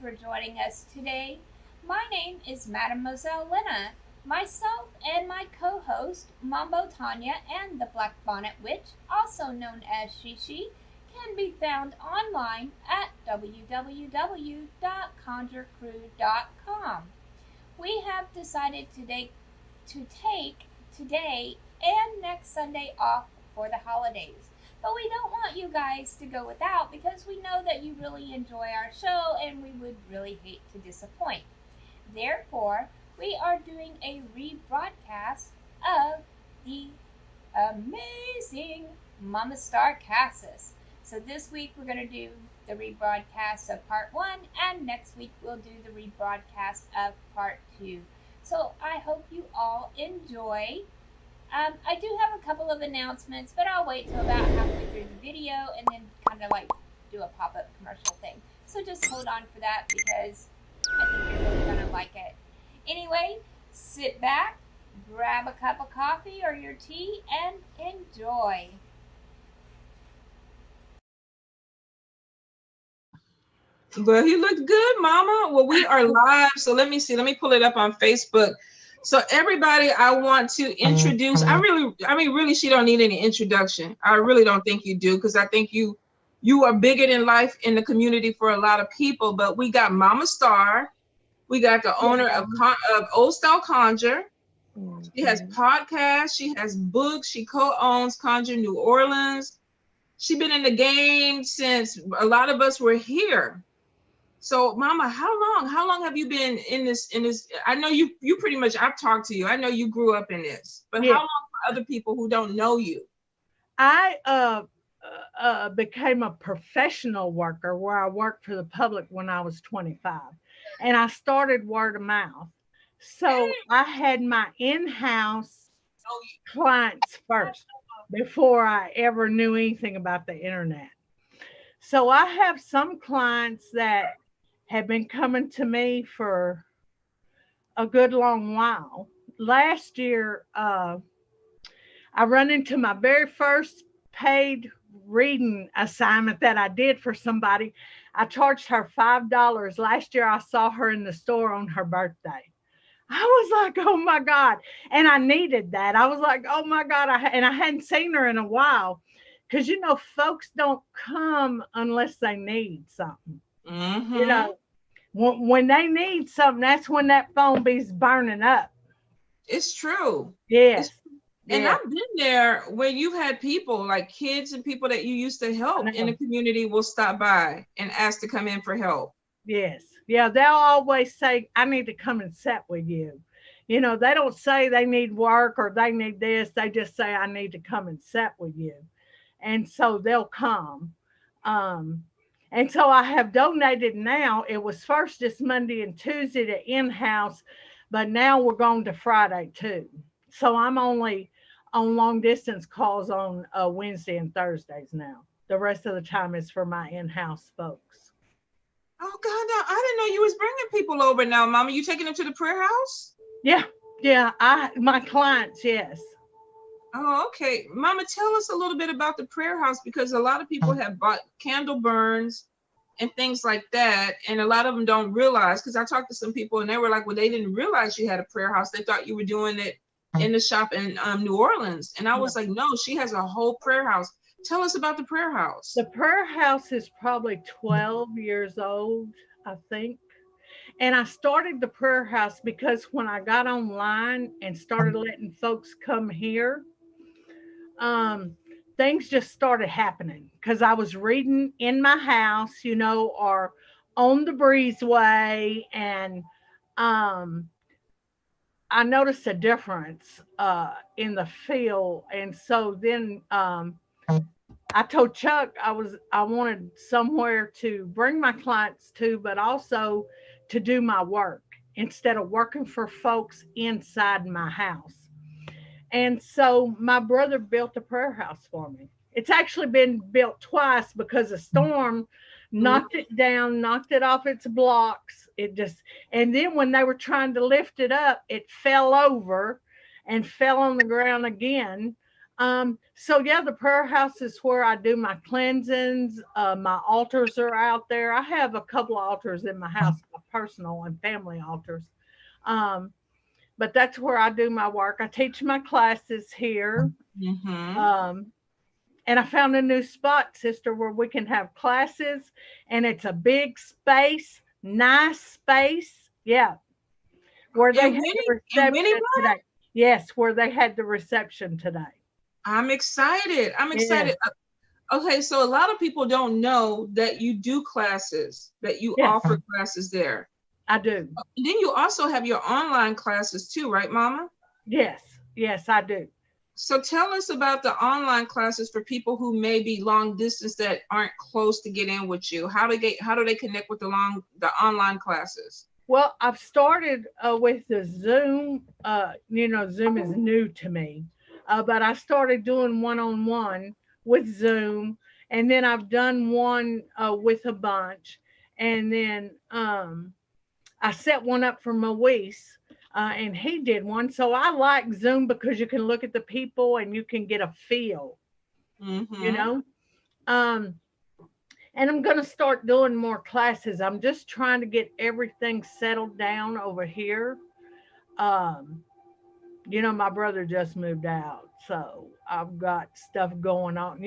for joining us today. My name is Mademoiselle Lynna. Myself and my co-host, Mambo Tonya and the Black Bonnet Witch, also known as Shishi, can be found online at www.conjurecrew.com. We have decided to take today and next Sunday off for the holidays. But we don't want you guys to go without because we know that you really enjoy our show and we would really hate to disappoint. Therefore, we are doing a rebroadcast of the amazing Mama Starr Casas. So this week we're going to do the rebroadcast of Part 1, and next week we'll do the rebroadcast of Part 2. So I hope you all enjoy. I do have a couple of announcements, but I'll wait till about halfway through the video and then kind of like do a pop-up commercial thing. So just hold on for that because I think you're really going to like it. Anyway, sit back, grab a cup of coffee or your tea, and enjoy. Well, you look good, Mama. Well, we are live, so let me see. Let me pull it up on Facebook. So everybody, I want to introduce. Really, she don't need any introduction. I really don't think you do, because I think you are bigger than life in the community for a lot of people. But we got Mama Starr. We got the owner of Old Style Conjure. She has podcasts. She has books. She co-owns Conjure New Orleans. She's been in the game since a lot of us were here. So, Mama, how long have you been in this? I know you pretty much. I've talked to you. I know you grew up in this, but how long for other people who don't know you? I became a professional worker where I worked for the public when I was 25, and I started word of mouth. So I had my in-house clients first before I ever knew anything about the internet. So I have some clients that have been coming to me for a good long while. Last year, I run into my very first paid reading assignment that I did for somebody. I charged her $5. Last year, I saw her in the store on her birthday. I was like, oh my God. And I needed that. I was like, oh my God. And I hadn't seen her in a while. Because, folks don't come unless they need something. Mm-hmm. When they need something, that's when that phone be's burning up. It's true. Yes. And I've been there where you've had people like kids and people that you used to help in the community will stop by and ask to come in for help. Yes. Yeah. They'll always say, I need to come and sit with you. They don't say they need work or they need this. They just say, I need to come and sit with you. And so they'll come. And so I have donated now. It was first this Monday and Tuesday to in-house, but now we're going to Friday too. So I'm only on long distance calls on Wednesday and Thursdays now. The rest of the time is for my in-house folks. Oh God, I didn't know you was bringing people over now, Mama. You taking them to the prayer house? Yeah. My clients, yes. Oh, okay. Mama, tell us a little bit about the prayer house, because a lot of people have bought candle burns and things like that. And a lot of them don't realize, because I talked to some people and they were like, well, they didn't realize you had a prayer house. They thought you were doing it in the shop in New Orleans. And I was like, no, she has a whole prayer house. Tell us about the prayer house. The prayer house is probably 12 years old, I think. And I started the prayer house because when I got online and started letting folks come here, things just started happening because I was reading in my house, or on the breezeway, and I noticed a difference in the feel. And so then I told Chuck I wanted somewhere to bring my clients to, but also to do my work instead of working for folks inside my house. And so my brother built a prayer house for me. It's actually been built twice because a storm knocked it down, knocked it off its blocks. And then when they were trying to lift it up, it fell over and fell on the ground again. So yeah, the prayer house is where I do my cleansings. My altars are out there. I have a couple of altars in my house, my personal and family altars. Um, but that's where I do my work. I teach my classes here. Mm-hmm. And I found a new spot, sister, where we can have classes, and it's a big space, nice space. Yeah, where they And had the Winnie, and Winnie, reception today. Yes, where they had the reception today. I'm excited. I'm Yes, excited. Okay, so a lot of people don't know that you do classes, that you yes, offer classes there. I do. And then you also have your online classes too, right, Mama? Yes, yes, I do. So tell us about the online classes for people who may be long distance that aren't close to get in with you. How do they connect with the online classes? Well, I've started with the Zoom. Zoom is new to me, but I started doing one-on-one with Zoom, and then I've done one with a bunch, and then I set one up for Maurice, and he did one. So I like Zoom because you can look at the people and you can get a feel, you Mm-hmm. know. Um, and I'm going to start doing more classes. I'm just trying to get everything settled down over here. Um, my brother just moved out, so I've got stuff going on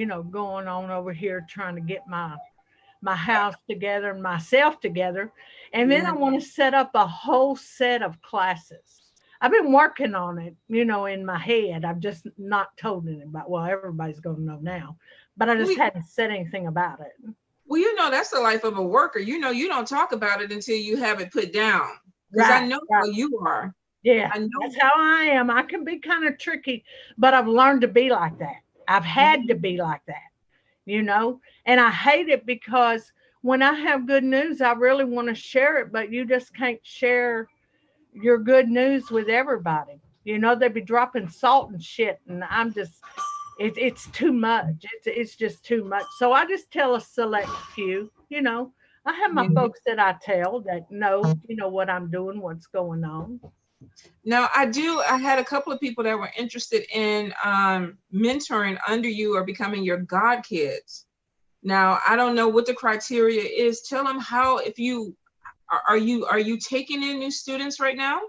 over here, trying to get my house together and myself together. And then Yeah. I want to set up a whole set of classes. I've been working on it, in my head. I've just not told anybody. Well, everybody's going to know now, but I just We, hadn't said anything about it. well, that's the life of a worker. You don't talk about it until you have it put down. Because I Right, know right. how you are. Yeah, I know. that's how I am. I can be kind of tricky, but I've learned to be like that. I've had to be like that. And I hate it because when I have good news, I really want to share it, but you just can't share your good news with everybody. They'd be dropping salt and shit, and it's too much. It's just too much. So I just tell a select few. I have my Yeah. folks that I tell that know, what I'm doing, what's going on. Now, I had a couple of people that were interested in mentoring under you or becoming your god kids. Now, I don't know what the criteria is. Tell them how, if you are you taking in new students right now?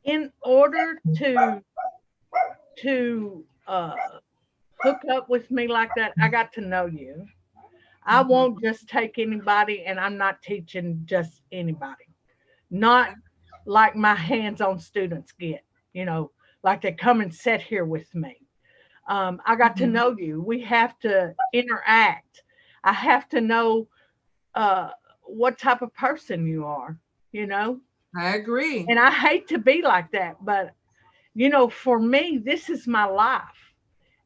In order to hook up with me like that, I got to know you. I Mhm. won't just take anybody, and I'm not teaching just anybody. Not like my hands-on students get, like they come and sit here with me. I got to Mhm. know you. We have to interact. I have to know what type of person you are, you know. I agree. And I hate to be like that, but for me, this is my life.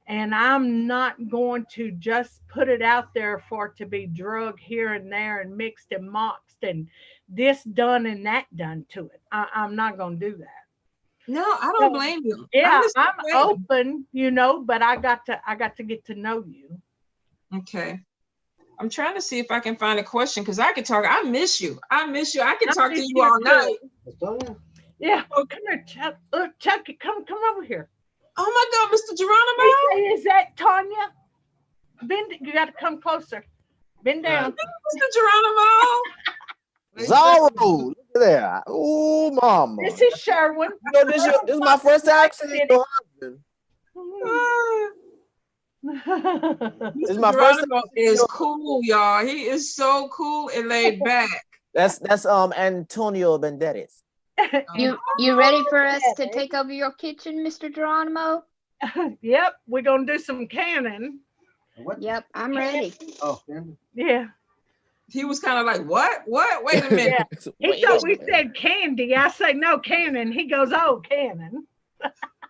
And I'm not going to just put it out there for it to be drug here and there and mixed and moxed and this done and that done to it. I'm not going to do that. No, I don't So, blame you. I'm yeah, the I'm same way. open, but I got to get to know you. Okay. I'm trying to see if I can find a question because I could talk. I miss you. I miss you. I can I talk to miss you you all too. night. Yeah. Oh, come here, Chuck. Chucky, come over here. Oh my God, Mr. Hey, Geronimo. is that Tonya? Bend. You got to come closer. Bend down. Mr. Geronimo. Zorro, look at that. Oh, mama. This is Sherwin. This is my first time seeing your husband. This is Mr. my first time Geronimo seeing is your cool, y'all. He is so cool and laid back. That's Antonio Banderas. You ready for us to take over your kitchen, Mr. Geronimo? Yep, we're gonna do some canning. What? Yep, I'm ready. Oh, Yeah. He was kind of like, what? Wait a minute. Yeah. He thought we said candy. I say no, cannon. He goes, oh, cannon.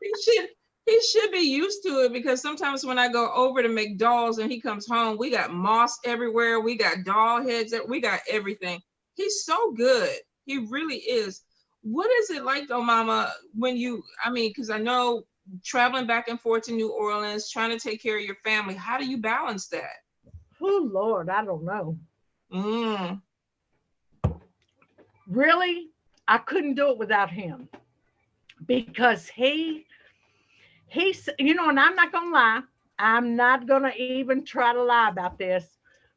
He should be used to it because sometimes when I go over to make dolls and he comes home, we got moss everywhere. We got doll heads. We got everything. He's so good. He really is. What is it like though, Mama, when because I know traveling back and forth to New Orleans, trying to take care of your family, how do you balance that? Oh, Lord, I don't know. Mm. Really, I couldn't do it without him because he He's, you know, and I'm not gonna lie. I'm not gonna even try to lie about this.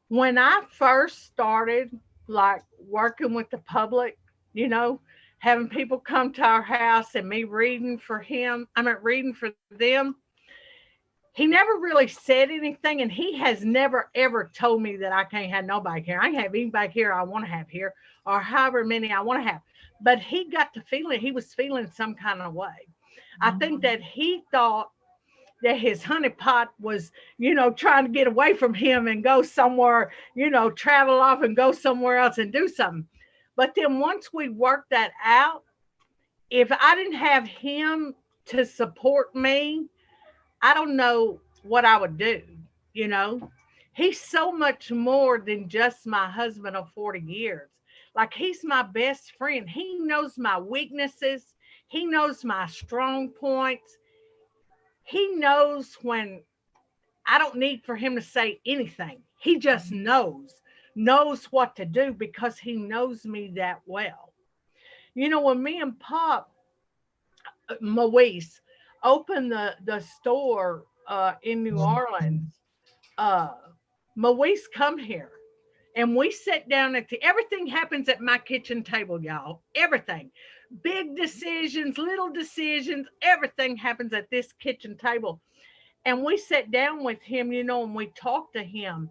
When I first started like working with the public, you know, having people come to our house and me reading for him, I mean reading for them, he never really said anything, and he has never ever told me that I can't have nobody here. I can have anybody here I want to have here, or however many I want to have. But he got to feeling, he was feeling some kind of way. I think that he thought that his honeypot was, you know, trying to get away from him and go somewhere, you know, travel off and go somewhere else and do something. But then once we worked that out, if I didn't have him to support me, I don't know what I would do, you know. He's so much more than just my husband of 40 years. Like he's my best friend. He knows my weaknesses. He knows my strong points. He knows when I don't need for him to say anything. He just knows what to do because he knows me that well. You know, when me and Pop, Maurice, opened the store in New Orleans, uh, Maurice come here. And we sit down at everything happens at my kitchen table, y'all. Everything. Big decisions, little decisions, everything happens at this kitchen table. And we sat down with him, you know, and we talked to him.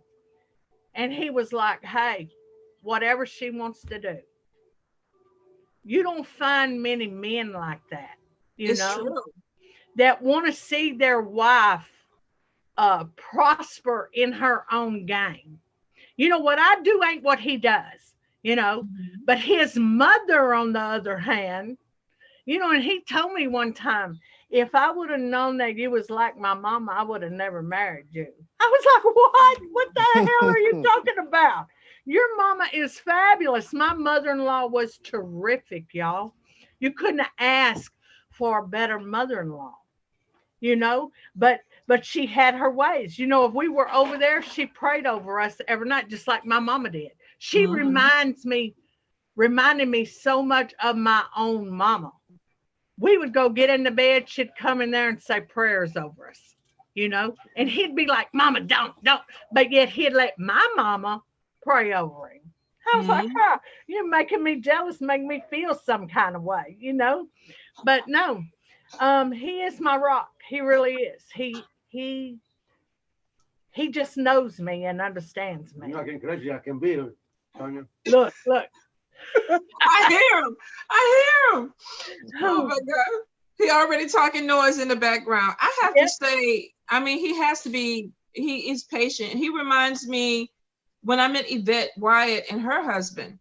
And he was like, hey, whatever she wants to do. You don't find many men like that, you It's know, true. that want to see their wife prosper in her own game. You know, what I do ain't what he does, you know, but his mother, on the other hand, you know, and he told me one time, if I would have known that you was like my mama, I would have never married you. I was like, what? What the hell are you talking about? Your mama is fabulous. My mother-in-law was terrific, y'all. You couldn't ask for a better mother-in-law, you know, but she had her ways. You know, if we were over there, she prayed over us every night, just like my mama did. She reminded me so much of my own mama. We would go get in the bed, she'd come in there and say prayers over us, you know, and he'd be like, mama, don't, but yet he'd let my mama pray over him. I was like, oh, you're making me jealous, making me feel some kind of way, you know. But no, he is my rock. He really is. He just knows me and understands me. No, I can crazy, I can be, Tonya. Look. I hear him. Oh my God. He already talking noise in the background. I have to say, I mean, he is patient. He reminds me when I met Yvette Wyatt and her husband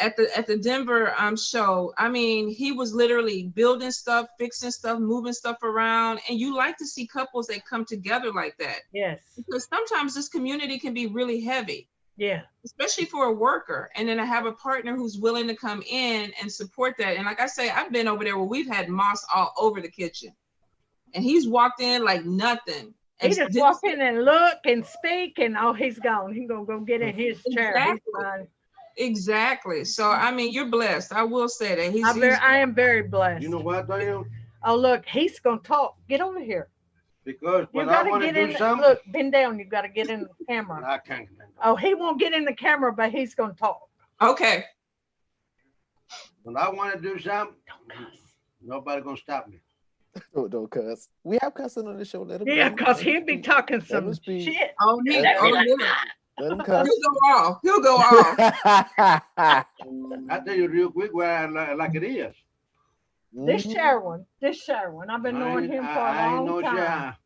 at the Denver show. I mean, he was literally building stuff, fixing stuff, moving stuff around. And you like to see couples that come together like that. Yes. Because sometimes this community can be really heavy. Yeah. Especially for a worker. And then I have a partner who's willing to come in and support that. And like I say, I've been over there where we've had moss all over the kitchen. And he's walked in like nothing. He just walk in and look and speak and he's gone. He's gonna go get in his chair. Exactly. So I mean, you're blessed. I will say that. I am very blessed. You know what, Daniel? Oh, look, he's gonna talk. Get over here. Because when I want to do something, look, bend down. You got to get in the camera. I can't. Oh, he won't get in the camera, but he's gonna talk. Okay. When I want to do something, nobody gonna stop me. Don't cuss. We have cussing on the show. Let him yeah, because he'll be talking some shit. Oh, yeah. Let him cuss. He'll go off. I tell you real quick where I like it is. This share one. I've been knowing him for a long time. Share.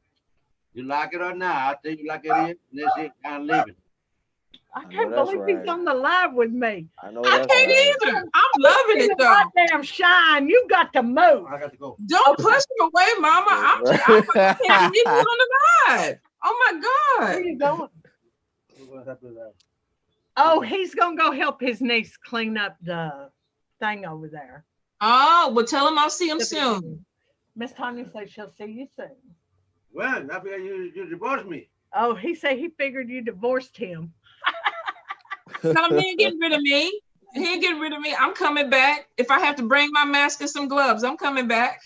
You like it or not, I tell you like it is. That's it. I'm leaving. I can't believe he's on the live with me. I know. I can't either. I'm loving it though. Goddamn shine, you got to move. I got to go. Don't push him away, Mama. I can't leave you on the live. Oh my God. Where are you going? Oh, he's gonna go help his niece clean up the thing over there. Oh, well, tell him I'll see him soon. Miss Tonya says she'll see you soon. Well, I figured you divorced me. Oh, he said he figured you divorced him. No, he ain't getting rid of me. He ain't getting rid of me. I'm coming back. If I have to bring my mask and some gloves, I'm coming back.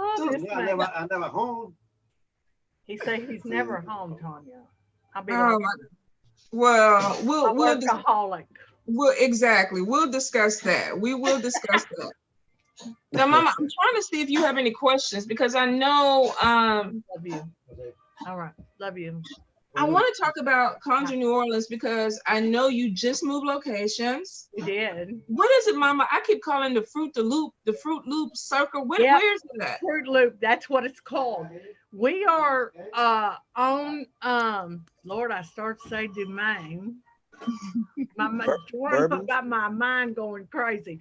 Oh, this Yeah, man. I never home. He said he's never home, Tonya. I'll be Oh, like, well, a we'll workaholic. exactly. We'll discuss that. We will discuss that. Now, Mama, I'm trying to see if you have any questions because I know Love you. All right. Love you. I want to talk about Conjure New Orleans because I know you just moved locations. We did. What is it, Mama? I keep calling the Fruit Loop Circle. Yep. Where's it at? Fruit Loop. That's what it's called. We are on Lord, I start to say domain. Got my mind going crazy.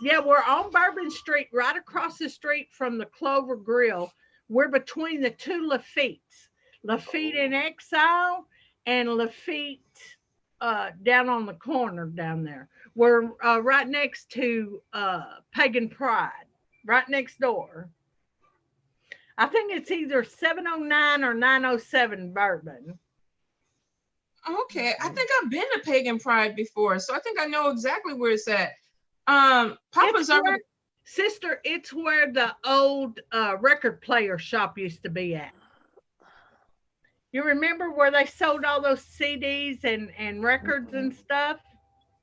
Yeah, we're on Bourbon Street, right across the street from the Clover Grill. We're between the two Lafitte's. Lafitte in Exile and Lafitte down on the corner down there. We're right next to Pagan Pride, right next door. I think it's either 709 or 907 Bourbon. Okay, I think I've been to Pagan Pride before, so I think I know exactly where it's at. Papa's already. Sister, it's where the old record player shop used to be at. You remember where they sold all those CDs and records and stuff?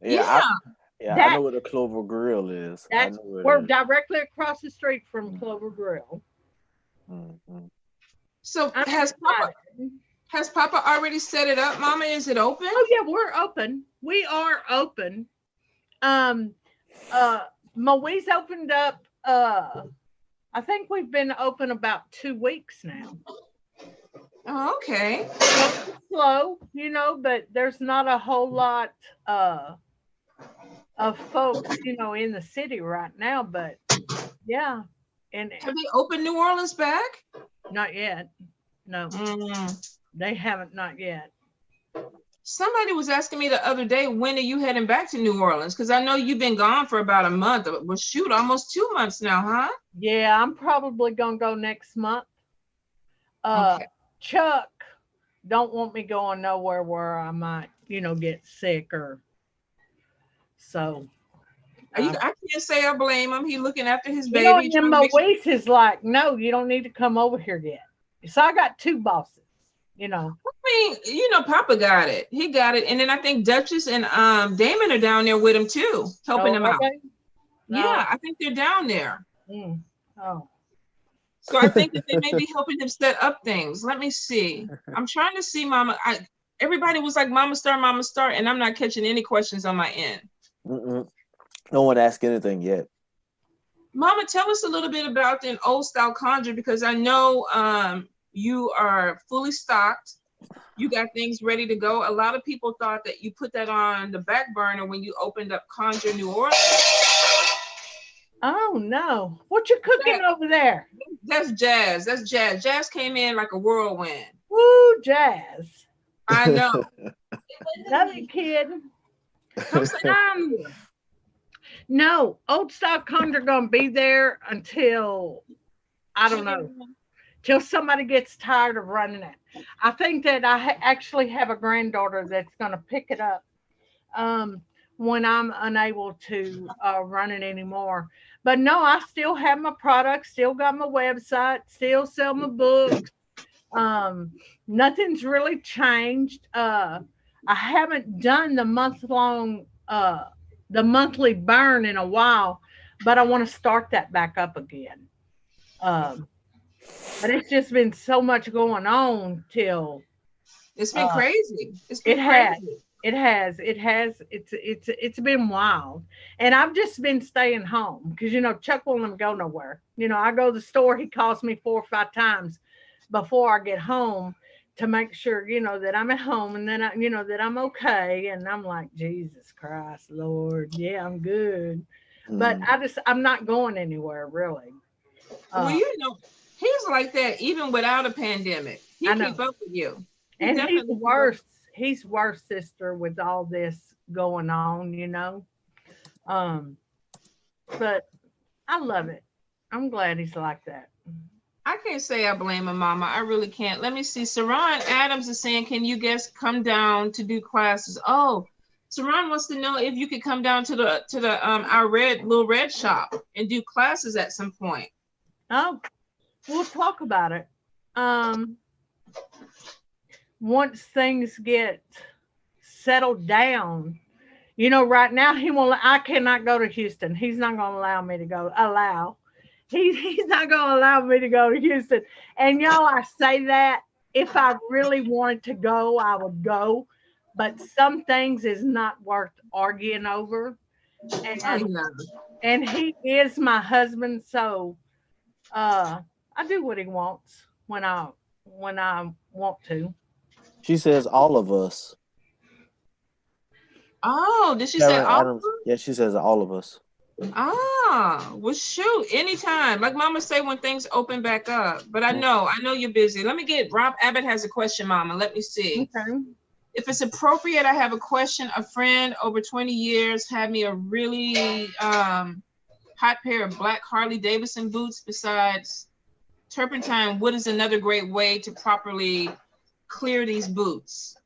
Yeah. I know where the Clover Grill is. We're directly across the street from Clover Grill. Mm-hmm. So has Papa already set it up, Mama? Is it open? Oh yeah, we're open. We are open. Moe's opened up. I think we've been open about 2 weeks now. Oh, okay. Slow, but there's not a whole lot of folks, in the city right now. But yeah, and have they opened New Orleans back? Not yet. No, they haven't. Not yet. Somebody was asking me the other day, when are you heading back to New Orleans? Because I know you've been gone for about a month. Well, shoot, almost 2 months now, huh? Yeah, I'm probably gonna go next month. Okay. Chuck don't want me going nowhere where I might, get sick or so. I can't say I blame him. He's looking after his baby. And Moise is like, no, you don't need to come over here yet. So I got 2 bosses, I mean, Papa got it. He got it. And then I think Duchess and Damon are down there with him too, helping him out. No. Yeah, I think they're down there. Oh. So I think that they may be helping him set up things. Let me see. I'm trying to see, Mama. Everybody was like, Mama Starr, and I'm not catching any questions on my end. No one asked anything yet. Mama, tell us a little bit about an old style conjure, because I know you are fully stocked. You got things ready to go. A lot of people thought that you put that on the back burner when you opened up Conjure New Orleans. Oh no. What you cooking over there? That's Jazz. That's Jazz. Jazz came in like a whirlwind. Woo, Jazz. I know. Love you, kid. No, old style conjure gonna be there until I don't know. Till somebody gets tired of running it. I think that I actually have a granddaughter that's gonna pick it up when I'm unable to run it anymore. But no, I still have my products, still got my website, still sell my books. Nothing's really changed. I haven't done the monthly burn in a while, but I want to start that back up again. But it's just been so much going on till it's been crazy. It's been wild. And I've just been staying home because Chuck won't let me go nowhere. I go to the store, he calls me 4 or 5 times before I get home to make sure that I'm at home, and then that I'm okay. And I'm like, Jesus Christ, Lord, yeah, I'm good. But I'm not going anywhere really. Well, he's like that even without a pandemic. He keep up with you. And he's worse. He's worse, sister, with all this going on, But I love it. I'm glad he's like that. I can't say I blame him, Mama. I really can't. Let me see. Saran Adams is saying, can you guys come down to do classes? Oh, Saran wants to know if you could come down to our little red shop and do classes at some point. Oh, We'll talk about it. Once things get settled down, you know, right now he won't. I cannot go to Houston. He's not going to allow me to go. He's not going to allow me to go to Houston. And y'all, I say that if I really wanted to go, I would go. But some things is not worth arguing over. Oh, And yeah. and he is my husband, so I do what he wants when I want to. She says all of us. Oh, did she say Karen all of Adams. them? Yeah, she says all of us. Ah, well, shoot, anytime. Like Mama say, when things open back up. But I know you're busy. Let me get Rob Abbott has a question, Mama. Let me see. Okay. If it's appropriate, I have a question. A friend over 20 years had me a really hot pair of black Harley Davidson boots. Besides turpentine, what is another great way to properly clear these boots?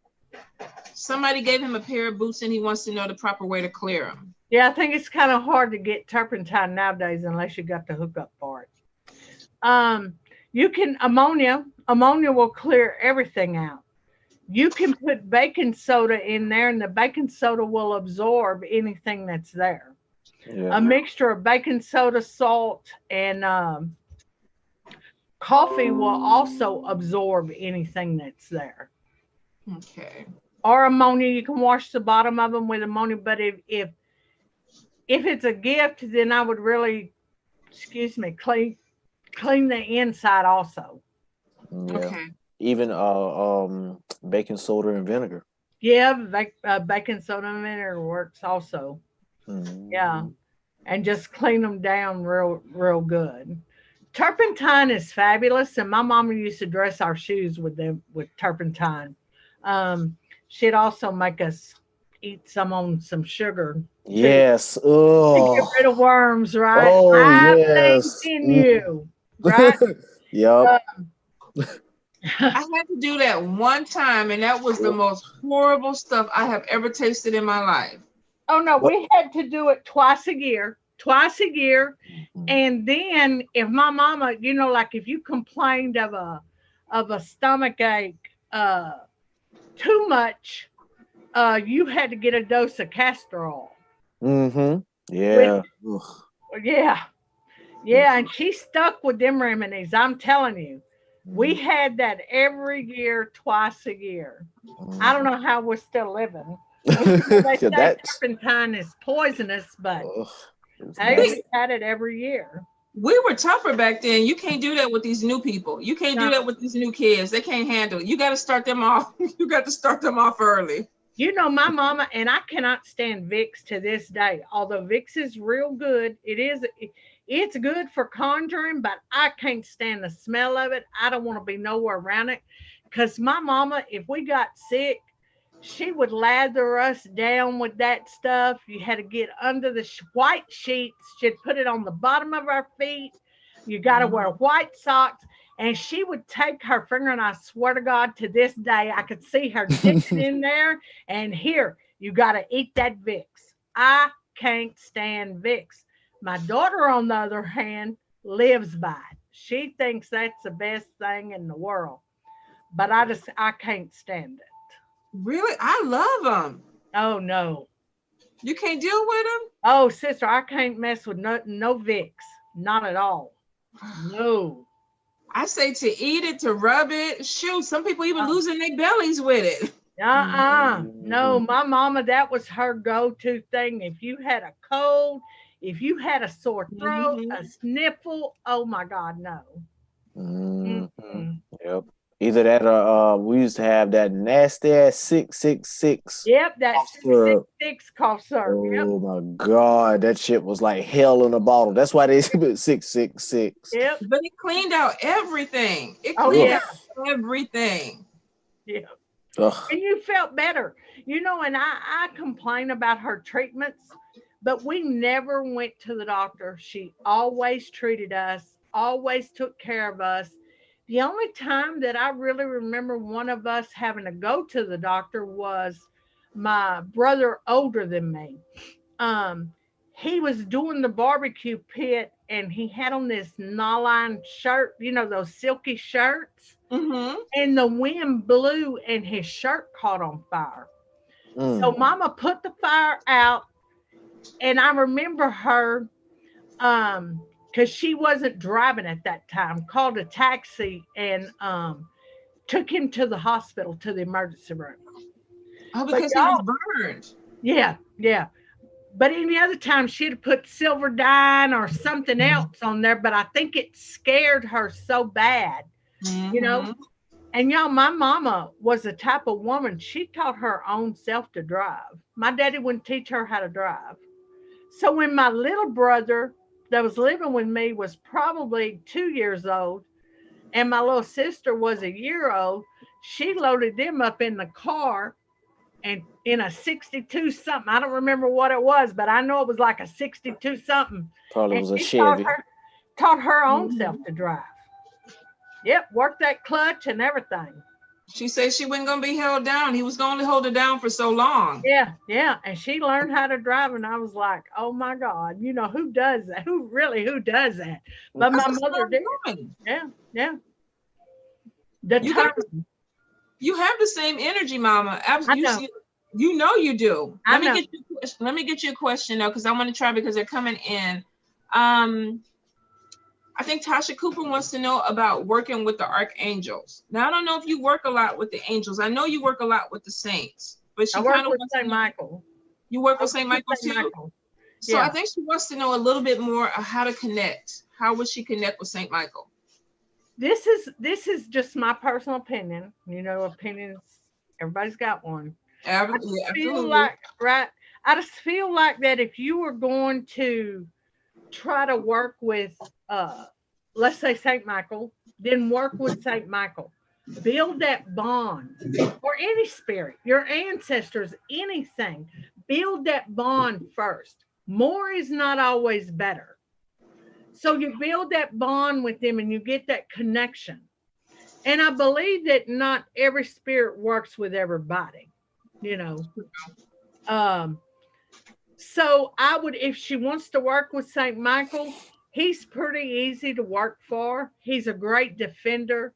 Somebody gave him a pair of boots and he wants to know the proper way to clear them. Yeah, I think it's kind of hard to get turpentine nowadays unless you got the hookup for it. You can ammonia. Ammonia will clear everything out. You can put baking soda in there, and the baking soda will absorb anything that's there. Yeah. A mixture of baking soda, salt, and coffee will also absorb anything that's there. Okay. Or ammonia, you can wash the bottom of them with ammonia. But if it's a gift, then I would really, clean the inside also. Yeah. Okay. Even baking soda and vinegar. Yeah, baking soda and vinegar works also. Yeah, and just clean them down real good. Turpentine is fabulous, and my mama used to dress our shoes with turpentine. She'd also make us eat some on some sugar too Yes. to get rid Oh. of worms, right? Oh I believe yes. in you, right? Yep. I had to do that one time, and that was the most horrible stuff I have ever tasted in my life. Oh no, What? we had to do it twice a year. Twice a year. And then if my mama, like if you complained of a stomach ache too much, you had to get a dose of castor oil. Mm-hmm. With Yeah. Ugh. yeah. Yeah, and she stuck with them remedies. I'm telling you. We had that every year, twice a year. I don't know how we're still living. They Yeah, say that's turpentine is poisonous, but ugh, it's hey, nasty. we had it every year. We were tougher back then. You can't do that with these new people. You can't do No. that with these new kids. They can't handle it. You got to start them off. You got to start them off early. My mama, and I cannot stand Vicks to this day. Although Vicks is real good, it's good for conjuring, but I can't stand the smell of it. I don't want to be nowhere around it. Because my mama, if we got sick, she would lather us down with that stuff. You had to get under the white sheets. She'd put it on the bottom of our feet. You got to wear white socks. And she would take her finger, and I swear to God, to this day, I could see her dip it in there. And here, you got to eat that Vicks. I can't stand Vicks. My daughter, on the other hand, lives by it. She thinks that's the best thing in the world. But I can't stand it. Really? I love them. Oh, no. You can't deal with them? Oh, sister, I can't mess with no Vicks. Not at all. No. I say to eat it, to rub it. Shoot, some people even losing their bellies with it. No, my mama, that was her go-to thing. If you had a cold, if you had a sore throat, a sniffle, oh my God, no. Yep. Either that or we used to have that nasty ass 666. Yep, that cough syrup. 666 cough syrup. Yep. Oh my God, that shit was like hell in a bottle. That's why they put 666. Yep. But it cleaned out everything. It Oh, cleaned yeah. out everything. Yeah. Ugh. And you felt better. And I complain about her treatments, but we never went to the doctor. She always treated us, always took care of us. The only time that I really remember one of us having to go to the doctor was my brother older than me. He was doing the barbecue pit and he had on this nylon shirt, you know, those silky shirts, and the wind blew and his shirt caught on fire. So Mama put the fire out, and I remember her, because she wasn't driving at that time, called a taxi and took him to the hospital, to the emergency room. Oh, because he was burned. Yeah, yeah. But any other time she'd have put silver dye or something else on there, but I think it scared her so bad, you know. And y'all, my mama was the type of woman, she taught her own self to drive. My daddy wouldn't teach her how to drive. So when my little brother that was living with me was probably 2 years old, and my little sister was a year old, she loaded them up in the car, and in a 62 something, I don't remember what it was, but I know it was like a 62 something. Probably and was a she Chevy. Taught her own self to drive. Yep, worked that clutch and everything. She said she wasn't going to be held down. He was going to hold her down for so long. Yeah, yeah. And she learned how to drive, and I was like, oh my God, you know, who does that? Who does that? But my mother did. Yeah, yeah. You have the same energy, Mama. Absolutely. You know you do. Let me get you a question though, because I want to try, because they're coming in. I think Tasha Cooper wants to know about working with the archangels. Now I don't know if you work a lot with the angels. I know you work a lot with the saints, but she kind of wants Saint Michael. You work with Saint Michael too. So I think she wants to know a little bit more of how to connect. How would she connect with Saint Michael? This is just my personal opinion. You know, opinions, everybody's got one. I just feel like that if you were going to try to work with let's say Saint Michael, then work with Saint Michael. Build that bond, or any spirit, your ancestors, anything. Build that bond first. More is not always better. So you build that bond with them and you get that connection. And I believe that not every spirit works with everybody, you know. So I would, if she wants to work with Saint Michael, he's pretty easy to work for. He's a great defender,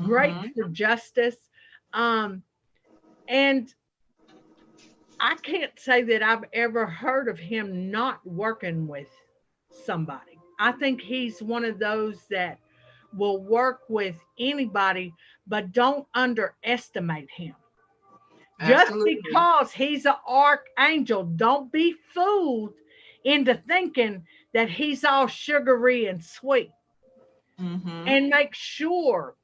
great for justice. And I can't say that I've ever heard of him not working with somebody. I think he's one of those that will work with anybody, but don't underestimate him. Absolutely. Just because he's an archangel, don't be fooled into thinking that he's all sugary and sweet. And make sure,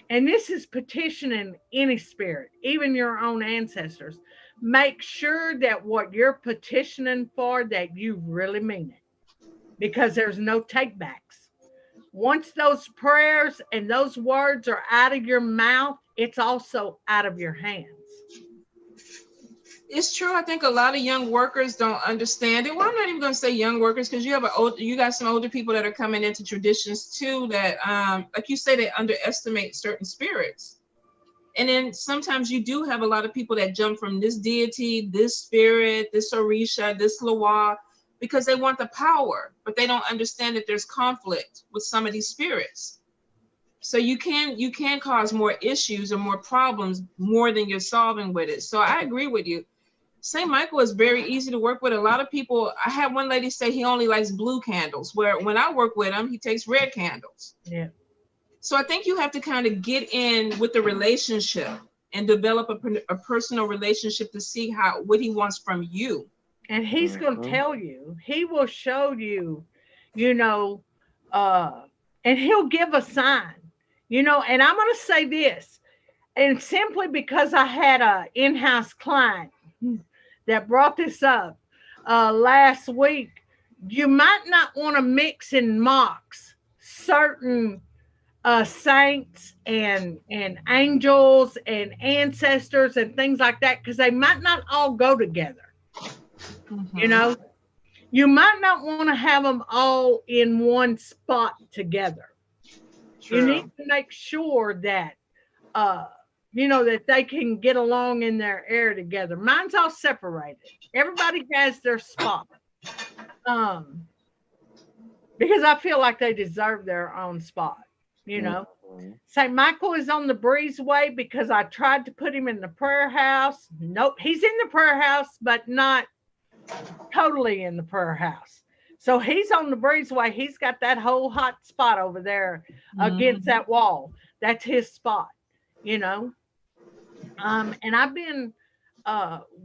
and this is petitioning any spirit, even your own ancestors, make sure that what you're petitioning for, that you really mean it, because there's no takebacks. Once those prayers and those words are out of your mouth, it's also out of your hands. It's true. I think a lot of young workers don't understand it. Well, I'm not even going to say young workers, because you got some older people that are coming into traditions too that, like you say, they underestimate certain spirits. And then sometimes you do have a lot of people that jump from this deity, this spirit, this Orisha, this Lawa, because they want the power, but they don't understand that there's conflict with some of these spirits. So you can cause more issues or more problems more than you're solving with it. So I agree with you. Saint Michael is very easy to work with. A lot of people, I had one lady say he only likes blue candles, where when I work with him, he takes red candles. Yeah. So I think you have to kind of get in with the relationship and develop a personal relationship to see what he wants from you. And he's going to tell you, he will show you, you know, and he'll give a sign, you know. And I'm going to say this, and simply because I had a in-house client that brought this up last week, you might not want to mix and mix certain saints and angels and ancestors and things like that, because they might not all go together. You know, you might not want to have them all in one spot together. True. You need to make sure that you know, that they can get along in their air together. Mine's all separated. Everybody has their spot. because I feel like they deserve their own spot, you know. Mhm. St. Michael is on the breezeway because I tried to put him in the prayer house. Nope, he's in the prayer house, but not totally in the prayer house. So he's on the breezeway. He's got that whole hot spot over there against Mhm. that wall. That's his spot, you know. And I've been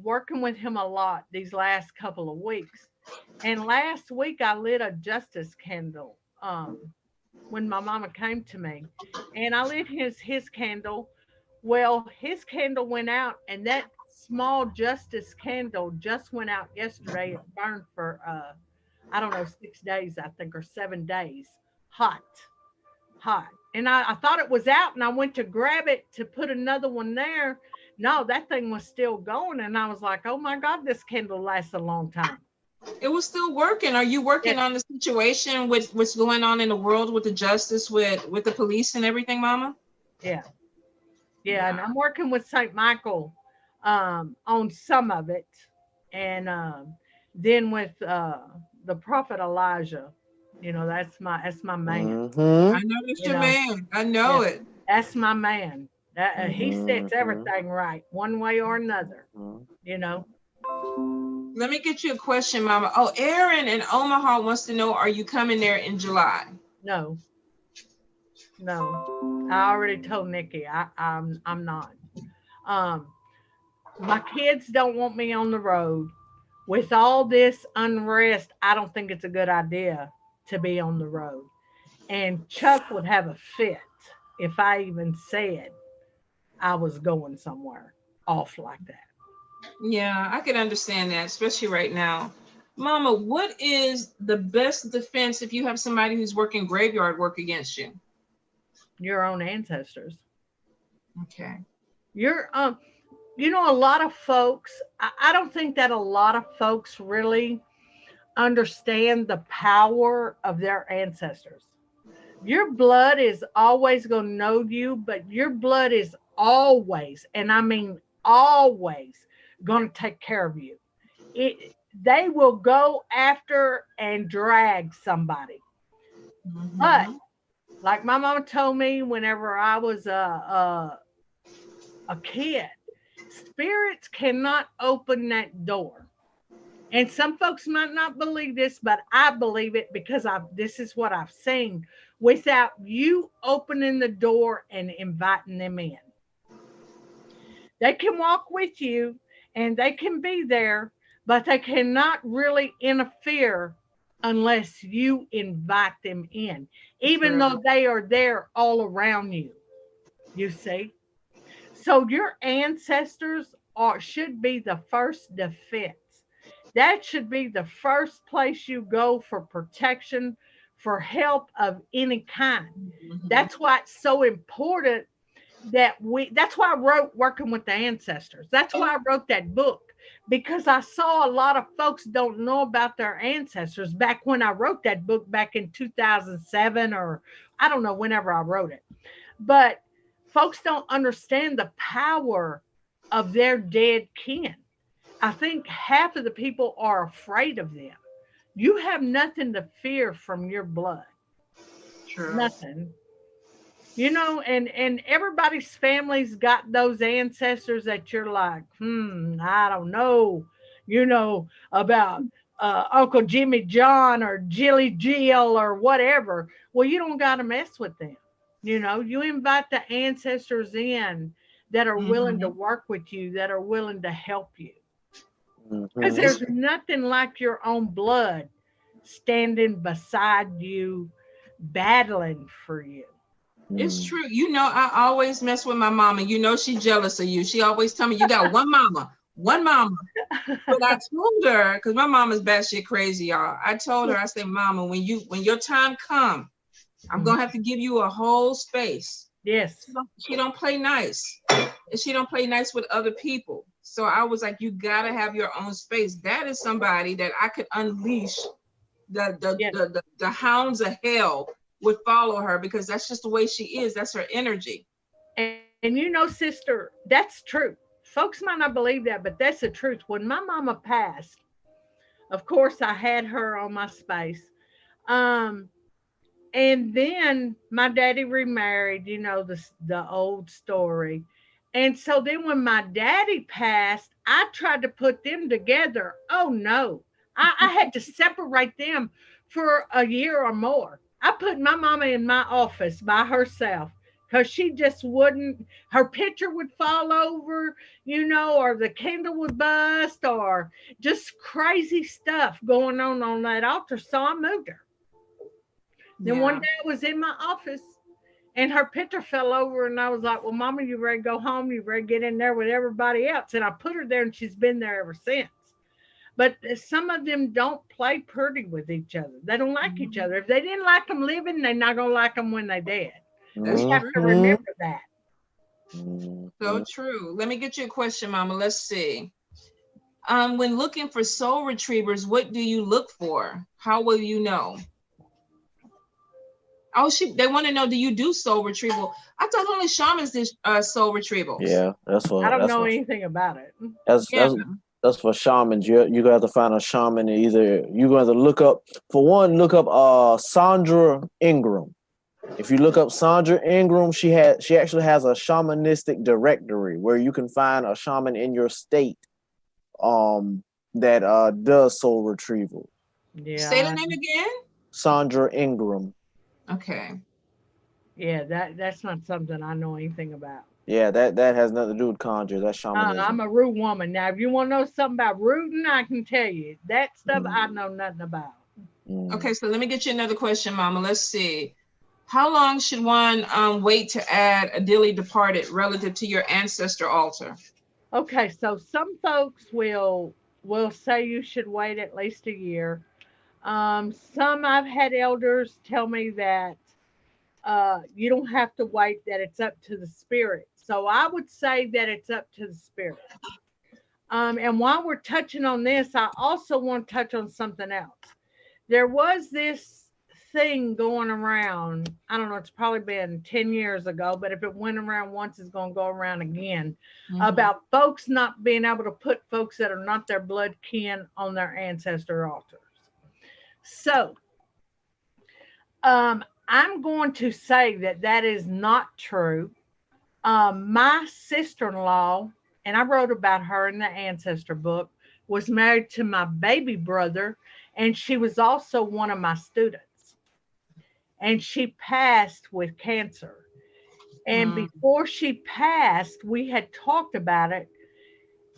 working with him a lot these last couple of weeks. And last week I lit a justice candle when my mama came to me, and I lit his candle. Well, his candle went out, and that small justice candle just went out yesterday. It burned for I don't know, 6 days, I think, or 7 days. Hot, hot. And I thought it was out, and I went to grab it to put another one there. No, that thing was still going, and I was like, "Oh my God, this candle lasts a long time." It was still working. Are you Yes, working on the situation with what's going on in the world with the justice with the police and everything, Mama? yeah, yeah. And Yeah. I'm working with Saint Michael on some of it, and then with the prophet Elijah. You know, that's my man. I Mhm. know that's You your know, man. I yeah, know it. that's my man. He sets Mhm. everything right, one way or another. Mhm. You know, Let me get you a question, Mama. Oh, Aaron in Omaha wants to know, are you coming there in July? no, no. I already told Nikki I'm not. Um, my kids don't want me on the road. With all this unrest, I don't think it's a good idea to be on the road. And Chuck would have a fit if I even said I was going somewhere off like that. Yeah, I can understand that, especially right now. Mama, what is the best defense if you have somebody who's working graveyard work against you? Your own ancestors. Okay. You're you know, a lot of folks, I don't think that a lot of folks really understand the power of their ancestors. Your blood is always going to know you, but your blood is always, and I mean always, going to take care of you. They will go after and drag somebody. But Mm-hmm. like my mama told me whenever I was a kid, spirits cannot open that door. And some folks might not believe this, but I believe it because this is what I've seen without you opening the door and inviting them in. They can walk with you and they can be there, but they cannot really interfere unless you invite them in, even True. though they are there all around you. You see? So your ancestors should be the first defense. That should be the first place you go for protection, for help of any kind. Mm-hmm. That's why it's so important that's why I wrote Working with the Ancestors. That's why I wrote that book, because I saw a lot of folks don't know about their ancestors back when I wrote that book back in 2007, or I don't know, whenever I wrote it. But folks don't understand the power of their dead kin. I think half of the people are afraid of them. You have nothing to fear from your blood. True. Nothing. You know, and everybody's family's got those ancestors that you're like, I don't know, you know, about Uncle Jimmy John or Jilly Jill or whatever. Well, you don't got to mess with them. You know, you invite the ancestors in that are willing to Mm-hmm. work with you, that are willing to help you. Because Mhm. It's there's nothing like your own blood standing beside you, battling for you. it's Mhm. true. You know, I always mess with my mama. You know, she jealous of you. She always tell me you got one mama, one mama. But I told her, because my mama's batshit crazy, y'all. I told her, I said, Mama, when your time come, I'm gonna have to give you a whole space. Yes. She don't play nice. And she don't play nice with other people. So I was like, you gotta have your own space. That is somebody that I could unleash Yes. the hounds of hell would follow her because that's just the way she is. That's her energy. And you know, sister, that's true. Folks might not believe that, but that's the truth. When my mama passed, of course, I had her on my space. And then my daddy remarried, you know, the old story. And so then when my daddy passed, I tried to put them together. Oh no. I had to separate them for a year or more. I put my mama in my office by herself because she just wouldn't, her picture would fall over, you know, or the candle would bust, or just crazy stuff going on that altar. So I moved her. Then one Yeah. day I was in my office and her picture fell over, and I was like, well, Mama, you ready to go home? You ready to get in there with everybody else? And I put her there, and she's been there ever since. But some of them don't play pretty with each other. They don't like each other. If they didn't like them living, they're not going to like them when they're dead. That's We have true. to remember that. So true. Let me get you a question, Mama. Let's see. When looking for soul retrievers, what do you look for? How will you know? Oh, they want to know, do you do soul retrieval? I thought only shamans did soul retrievals. Yeah, that's I what. don't That's know what. anything about it. That's that's for shamans. You're gonna have to find a shaman. Either you're gonna have to look up, for one, look up Sandra Ingram. If you look up Sandra Ingram, she actually has a shamanistic directory where you can find a shaman in your state that does soul retrieval. Yeah. Say the name again. Sandra Ingram. Okay. Yeah, that's not something I know anything about. Yeah, that has nothing to do with conjure. That's shamanism. I'm a root woman. Now, if you want to know something about rooting, I can tell you. That stuff I know nothing about. Okay, so let me get you another question, Mama. Let's see. How long should one wait to add a dearly departed relative to your ancestor altar? Okay, so some folks will say you should wait at least a year. Some I've had elders tell me that you don't have to wait, that it's up to the spirit. So I would say that it's up to the spirit. And while we're touching on this, I also want to touch on something else. There was this thing going around. I don't know, it's probably been 10 years ago, but if it went around once, it's going to go around again, about folks not being able to put folks that are not their blood kin on their ancestor altars. So I'm going to say that is not true. My sister-in-law, and I wrote about her in the Ancestor book, was married to my baby brother, and she was also one of my students. And she passed with cancer. And before she passed, we had talked about it.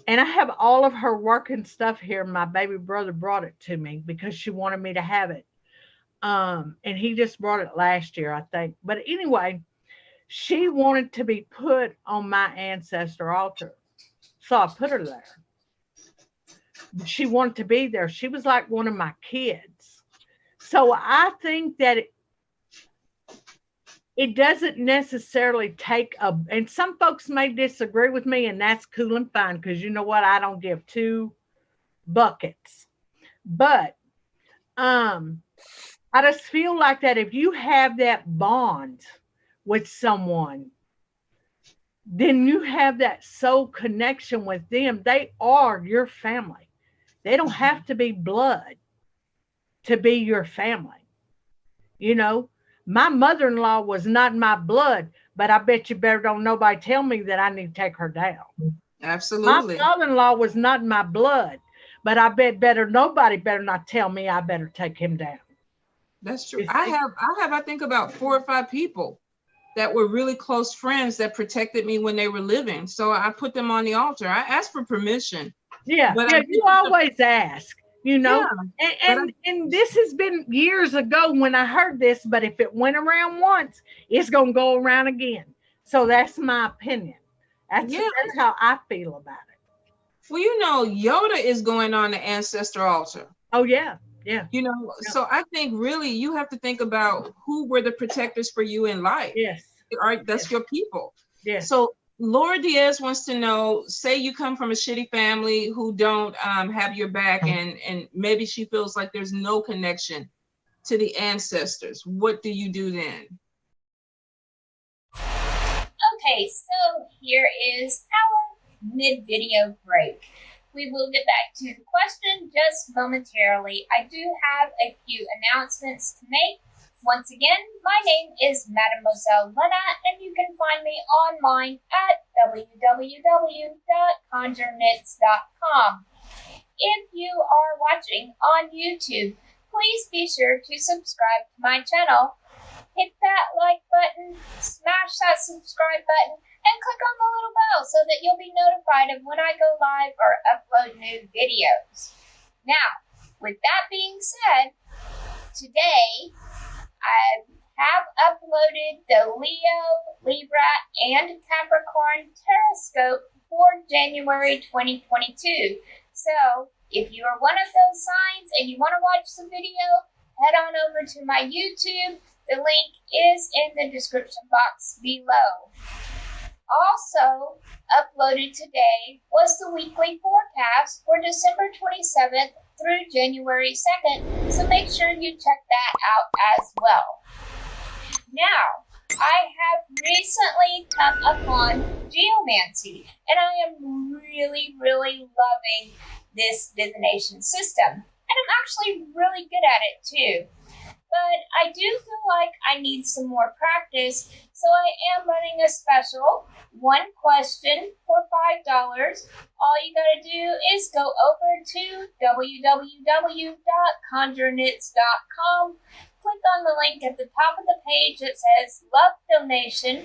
And I have all of her working stuff here. My baby brother brought it to me because she wanted me to have it. And he just brought it last year, I think. But anyway, she wanted to be put on my ancestor altar. So I put her there. She wanted to be there. She was like one of my kids. So I think that it doesn't necessarily take and some folks may disagree with me, and that's cool and fine, because you know what? I don't give two buckets. But I just feel like that if you have that bond with someone, then you have that soul connection with them. They are your family. They don't have to be blood to be your family. You know, my mother-in-law was not my blood, but I bet you better don't nobody tell me that I need to take her down. Absolutely. My father-in-law was not my blood, but I bet nobody better not tell me I better take him down. That's true. I think about 4 or 5 people that were really close friends that protected me when they were living. So I put them on the altar. I asked for permission. Yeah, but you always ask, you know. Yeah, and this has been years ago when I heard this, but if it went around once, it's gonna go around again. So that's my opinion. That's how I feel about it. Well, you know, Yoda is going on the ancestor altar. Oh yeah. Yeah. You know, so I think really you have to think about who were the protectors for you in life. Yes. That's your people. Yes. So Laura Diaz wants to know, say you come from a shitty family who don't have your back, and maybe she feels like there's no connection to the ancestors. What do you do then? Okay, so here is our mid-video break. We will get back to the question just momentarily. I do have a few announcements to make. Once again, my name is Mademoiselle Lynna, and you can find me online at www.conjureknits.com. If you are watching on YouTube, please be sure to subscribe to my channel. Hit that like button, smash that subscribe button, and click on the little bell so that you'll be notified of when I go live or upload new videos. Now, with that being said, today I have uploaded the Leo, Libra, and Capricorn Terrascope for January 2022. So, if you are one of those signs and you want to watch the video, head on over to my YouTube. The link is in the description box below. Also uploaded today was the weekly forecast for December 27th through January 2nd, so make sure you check that out as well. Now, I have recently come upon Geomancy, and I am really loving this divination system, and I'm actually really good at it too. But I do feel like I need some more practice, so I am running a special, one question for $5. All you gotta do is go over to www.conjureknits.com, click on the link at the top of the page that says Love Donation,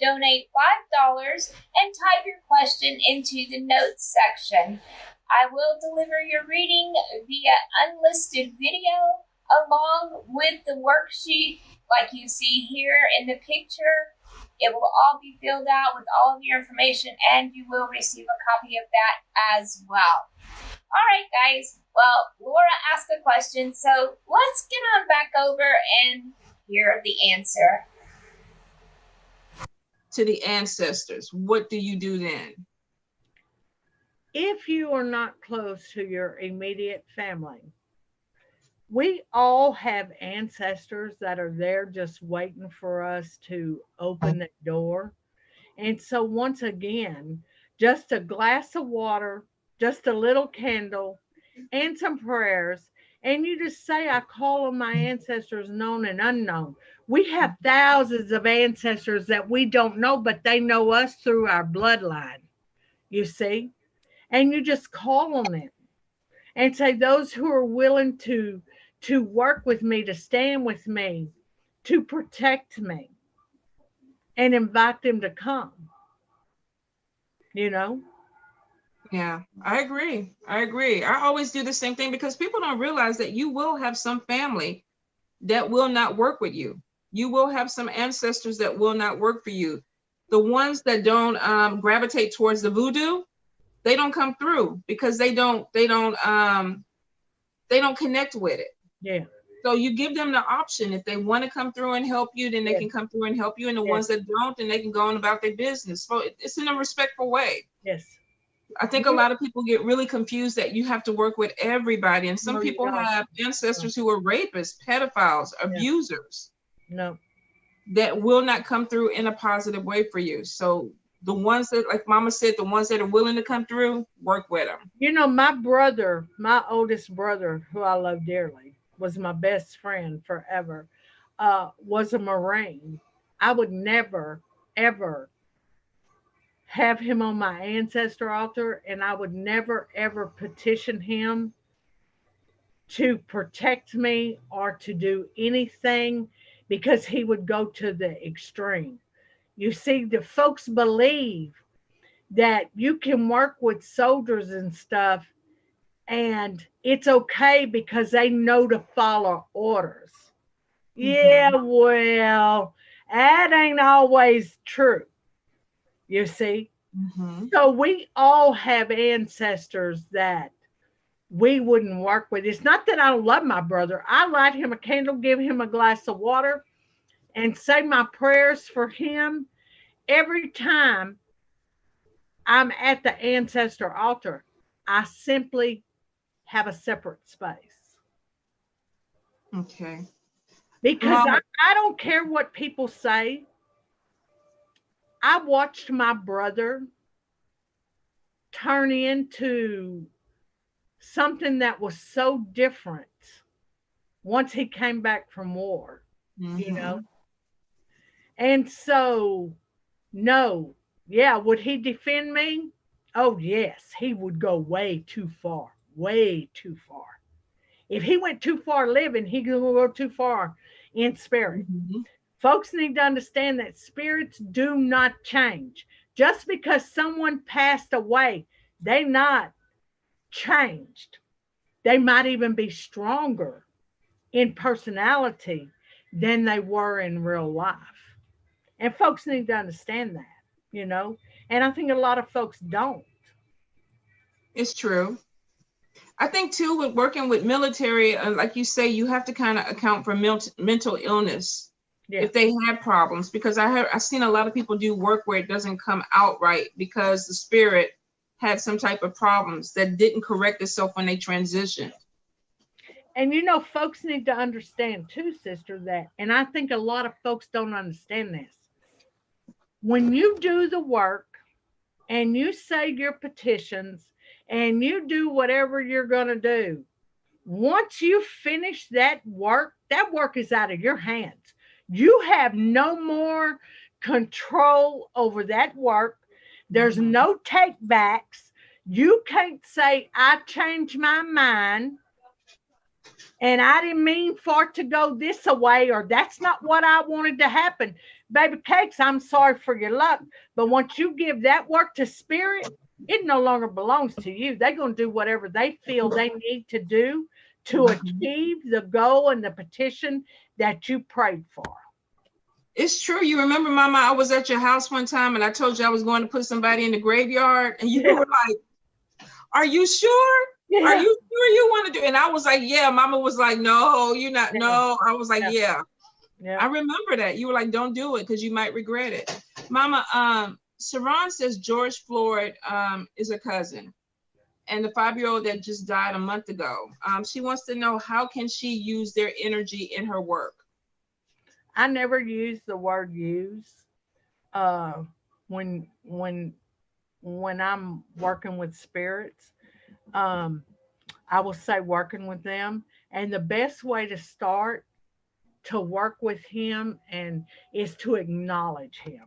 donate $5, and type your question into the notes section. I will deliver your reading via unlisted video, along with the worksheet like you see here in the picture. It will all be filled out with all of your information, and you will receive a copy of that as well. All right, guys. Well, Laura asked a question, so let's get on back over and hear the answer. To the ancestors, what do you do then? If you are not close to your immediate family, we all have ancestors that are there just waiting for us to open the door. And so once again, just a glass of water, just a little candle, and some prayers, and you just say, I call on my ancestors known and unknown. We have thousands of ancestors that we don't know, but they know us through our bloodline, you see? And you just call on them and say, those who are willing to work with me, to stand with me, to protect me, and invite them to come, you know? Yeah, I agree. I always do the same thing because people don't realize that you will have some family that will not work with you. You will have some ancestors that will not work for you. The ones that don't gravitate towards the voodoo, they don't come through because they don't connect with it. Yeah. So you give them the option. If they want to come through and help you, then they can come through and help you. And the ones that don't, then they can go on about their business. So it's in a respectful way. Yes. I think a lot of people get really confused that you have to work with everybody. And some people have ancestors who are rapists, pedophiles, abusers. No. That will not come through in a positive way for you. So the ones that, like Mama said, the ones that are willing to come through, work with them. You know, my brother, my oldest brother, who I love dearly, was my best friend forever, was a Marine. I would never, ever have him on my ancestor altar, and I would never, ever petition him to protect me or to do anything because he would go to the extreme. You see, the folks believe that you can work with soldiers and stuff and it's okay because they know to follow orders. Yeah, well, that ain't always true, you see. So we all have ancestors that we wouldn't work with. It's not that I don't love my brother. I light him a candle, give him a glass of water, and say my prayers for him every time I'm at the ancestor altar. I simply have a separate space. Okay. Because I don't care what people say. I watched my brother turn into something that was so different once he came back from war, you know? And so, no, yeah, would he defend me? Oh, yes, he would go way too far, way too far. If he went too far living, he could go too far in spirit. Folks need to understand that spirits do not change. Just because someone passed away, they not changed. They might even be stronger in personality than they were in real life. And folks need to understand that, you know. And I think a lot of folks don't. It's true. I think too, with working with military, like you say, you have to kind of account for mental illness if they have problems, because I've seen a lot of people do work where it doesn't come out right because the spirit had some type of problems that didn't correct itself when they transitioned. And you know, folks need to understand too, sister, that, and I think a lot of folks don't understand this. When you do the work and you say your petitions and you do whatever you're going to do, once you finish that work is out of your hands. You have no more control over that work. There's no take backs. You can't say, I changed my mind and I didn't mean for it to go this way, or that's not what I wanted to happen. Baby cakes, I'm sorry for your luck. But once you give that work to spirit, it no longer belongs to you. They're going to do whatever they feel they need to do to achieve the goal and the petition that you prayed for. It's true. You remember, Mama, I was at your house one time and I told you I was going to put somebody in the graveyard, and you were like, are you sure? Yeah. Are you sure you want to do it? And I was like, yeah. Mama was like, no, you're not. Yeah. No. I was like, yeah. I remember that. You were like, don't do it because you might regret it. Mama, Saran says George Floyd is a cousin, and the 5-year-old that just died a month ago. She wants to know, how can she use their energy in her work? I never use the word use when I'm working with spirits. I will say working with them, and the best way to start to work with him and is to acknowledge him.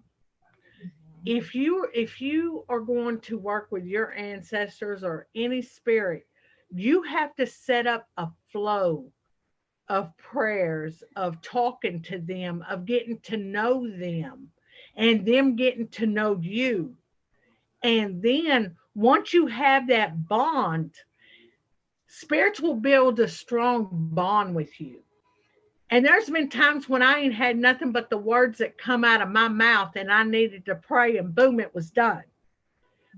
If you are going to work with your ancestors or any spirit, you have to set up a flow of prayers, of talking to them, of getting to know them, and them getting to know you. And then once you have that bond, spirits will build a strong bond with you. And there's been times when I ain't had nothing but the words that come out of my mouth and I needed to pray, and boom, it was done.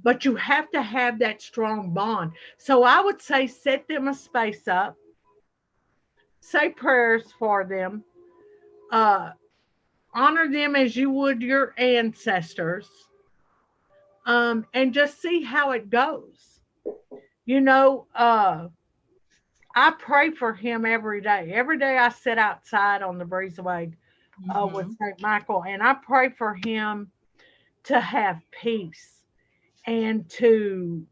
But you have to have that strong bond. So I would say set them a space up, say prayers for them, honor them as you would your ancestors, and just see how it goes. You know, I pray for him every day. Every day I sit outside on the breezeway with St. Michael, and I pray for him to have peace and to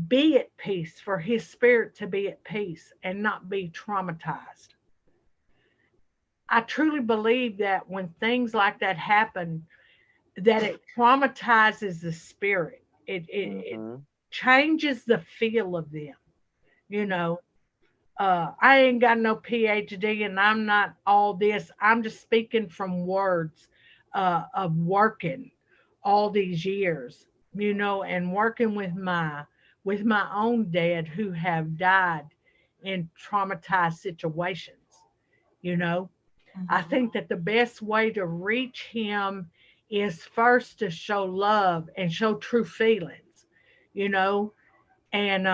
be at peace, for his spirit to be at peace and not be traumatized. I truly believe that when things like that happen, that it traumatizes the spirit. It changes the feel of them. You know, I ain't got no PhD and I'm not all this. I'm just speaking from words of working all these years, you know, and working with my own dad who have died in traumatized situations, you know. I think that the best way to reach him is first to show love and show true feelings, you know, and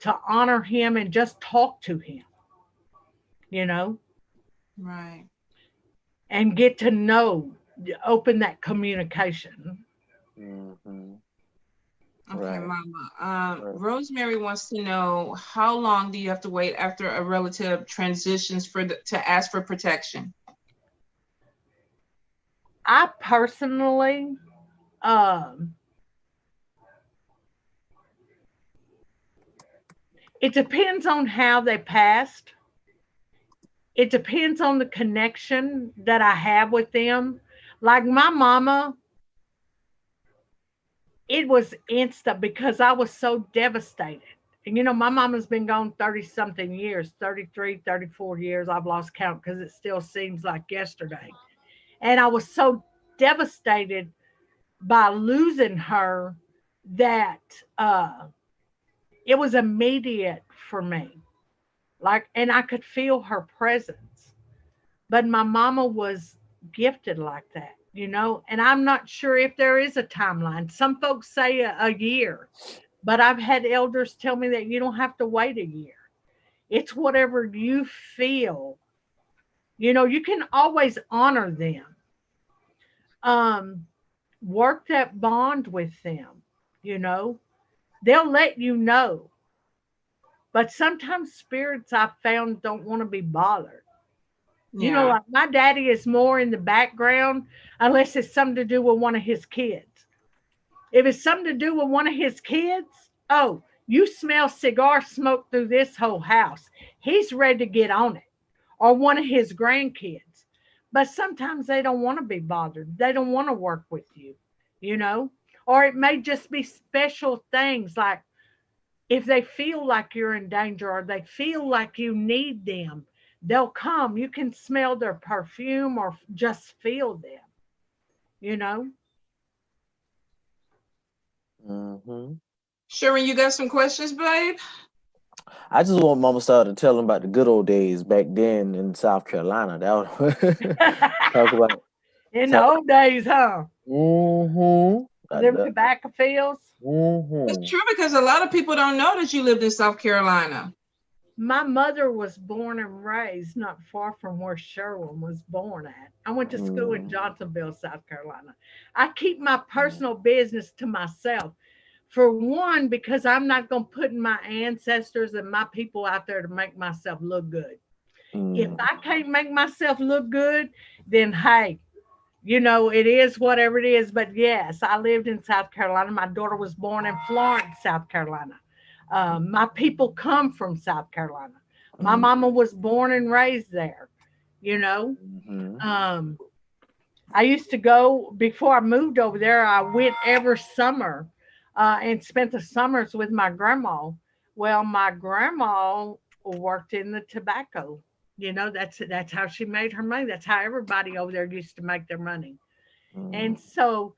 to honor him and just talk to him, you know, right, and get to know, open that communication. Okay, Mama. Rosemary wants to know, how long do you have to wait after a relative transitions to ask for protection? I personally It depends on how they passed. It depends on the connection that I have with them. Like my mama, it was instant because I was so devastated. And my mama's been gone 30 something years, 33, 34 years. I've lost count because it still seems like yesterday. And I was so devastated by losing her that it was immediate for me. Like, and I could feel her presence. But my mama was gifted like that. And I'm not sure if there is a timeline. Some folks say a year, but I've had elders tell me that you don't have to wait a year. It's whatever you feel. You can always honor them. Work that bond with them. They'll let you know. But sometimes spirits I've found don't want to be bothered. Yeah. Like my daddy is more in the background unless it's something to do with one of his kids. If it's something to do with one of his kids, oh, you smell cigar smoke through this whole house. He's ready to get on it. Or one of his grandkids. But sometimes they don't want to be bothered. They don't want to work with you. Or it may just be special things like if they feel like you're in danger or they feel like you need them, they'll come. You can smell their perfume or just feel them. Mm-hmm. Sharon, you got some questions, babe? I just want Mama Star to tell them about the good old days back then in South Carolina. That was talk about in the old days, huh? Mm-hmm. Them tobacco fields. Mm-hmm. It's true because a lot of people don't know that you lived in South Carolina. My mother was born and raised not far from where Sherwin was born at. I went to school in Johnsonville, South Carolina. I keep my personal business to myself. For one, because I'm not going to put my ancestors and my people out there to make myself look good. If I can't make myself look good, then hey, it is whatever it is. But yes, I lived in South Carolina. My daughter was born in Florence, South Carolina. My people come from South Carolina. My mama was born and raised there. I used to go before I moved over there. I went every summer and spent the summers with my grandma. Well, my grandma worked in the tobacco. That's how she made her money. That's how everybody over there used to make their money. And so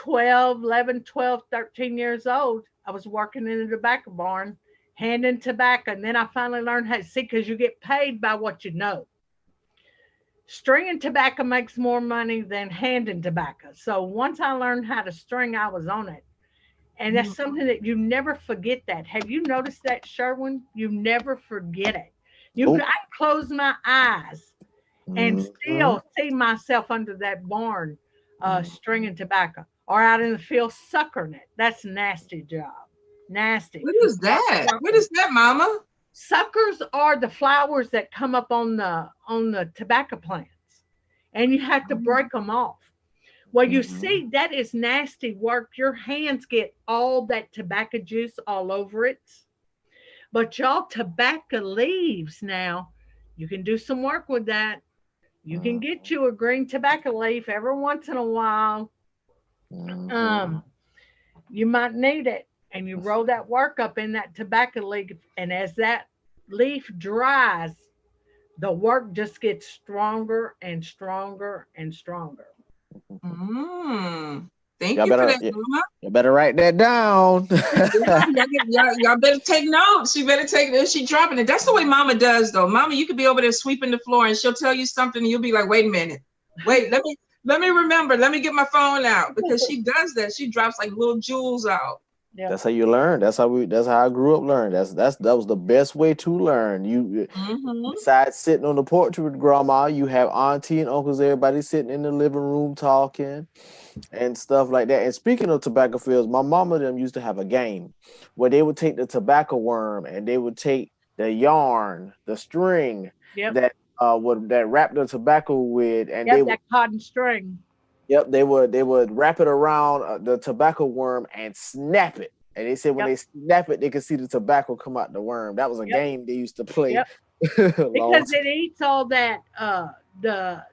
11, 12, 13 years old, I was working in a tobacco barn, handing tobacco. And then I finally learned how to see, because you get paid by what you know. Stringing tobacco makes more money than handing tobacco. So once I learned how to string, I was on it. And that's something that you never forget that. Have you noticed that, Sherwin? You never forget it. I close my eyes and still see myself under that barn stringing tobacco or out in the field suckering it. That's a nasty job. Nasty. What is that? What is that, Mama? Suckers are the flowers that come up on the tobacco plants, and you have to break them off. Well, you see, that is nasty work. Your hands get all that tobacco juice all over it. But y'all, tobacco leaves now, you can do some work with that. You can get you a green tobacco leaf every once in a while. You might need it. And you roll that work up in that tobacco leaf. And as that leaf dries, the work just gets stronger and stronger and stronger. Thank you for that, Mama. You better write that down. y'all better take notes. You better take this. She dropping it. That's the way Mama does, though. Mama, you could be over there sweeping the floor, and she'll tell you something, and you'll be like, "Wait a minute, wait, let me remember. Let me get my phone out," because she does that. She drops like little jewels out. Yeah. That's how you learn. That's how I grew up learning. That was the best way to learn. You besides sitting on the porch with grandma, you have auntie and uncles, everybody sitting in the living room talking and stuff like that. And speaking of tobacco fields, my mama and them used to have a game where they would take the tobacco worm and they would take the yarn, the string that wrap the tobacco with, and they would cotton string. Yep, they would wrap it around the tobacco worm and snap it. And they said when they snap it, they could see the tobacco come out the worm. That was a game they used to play. Because it eats all that the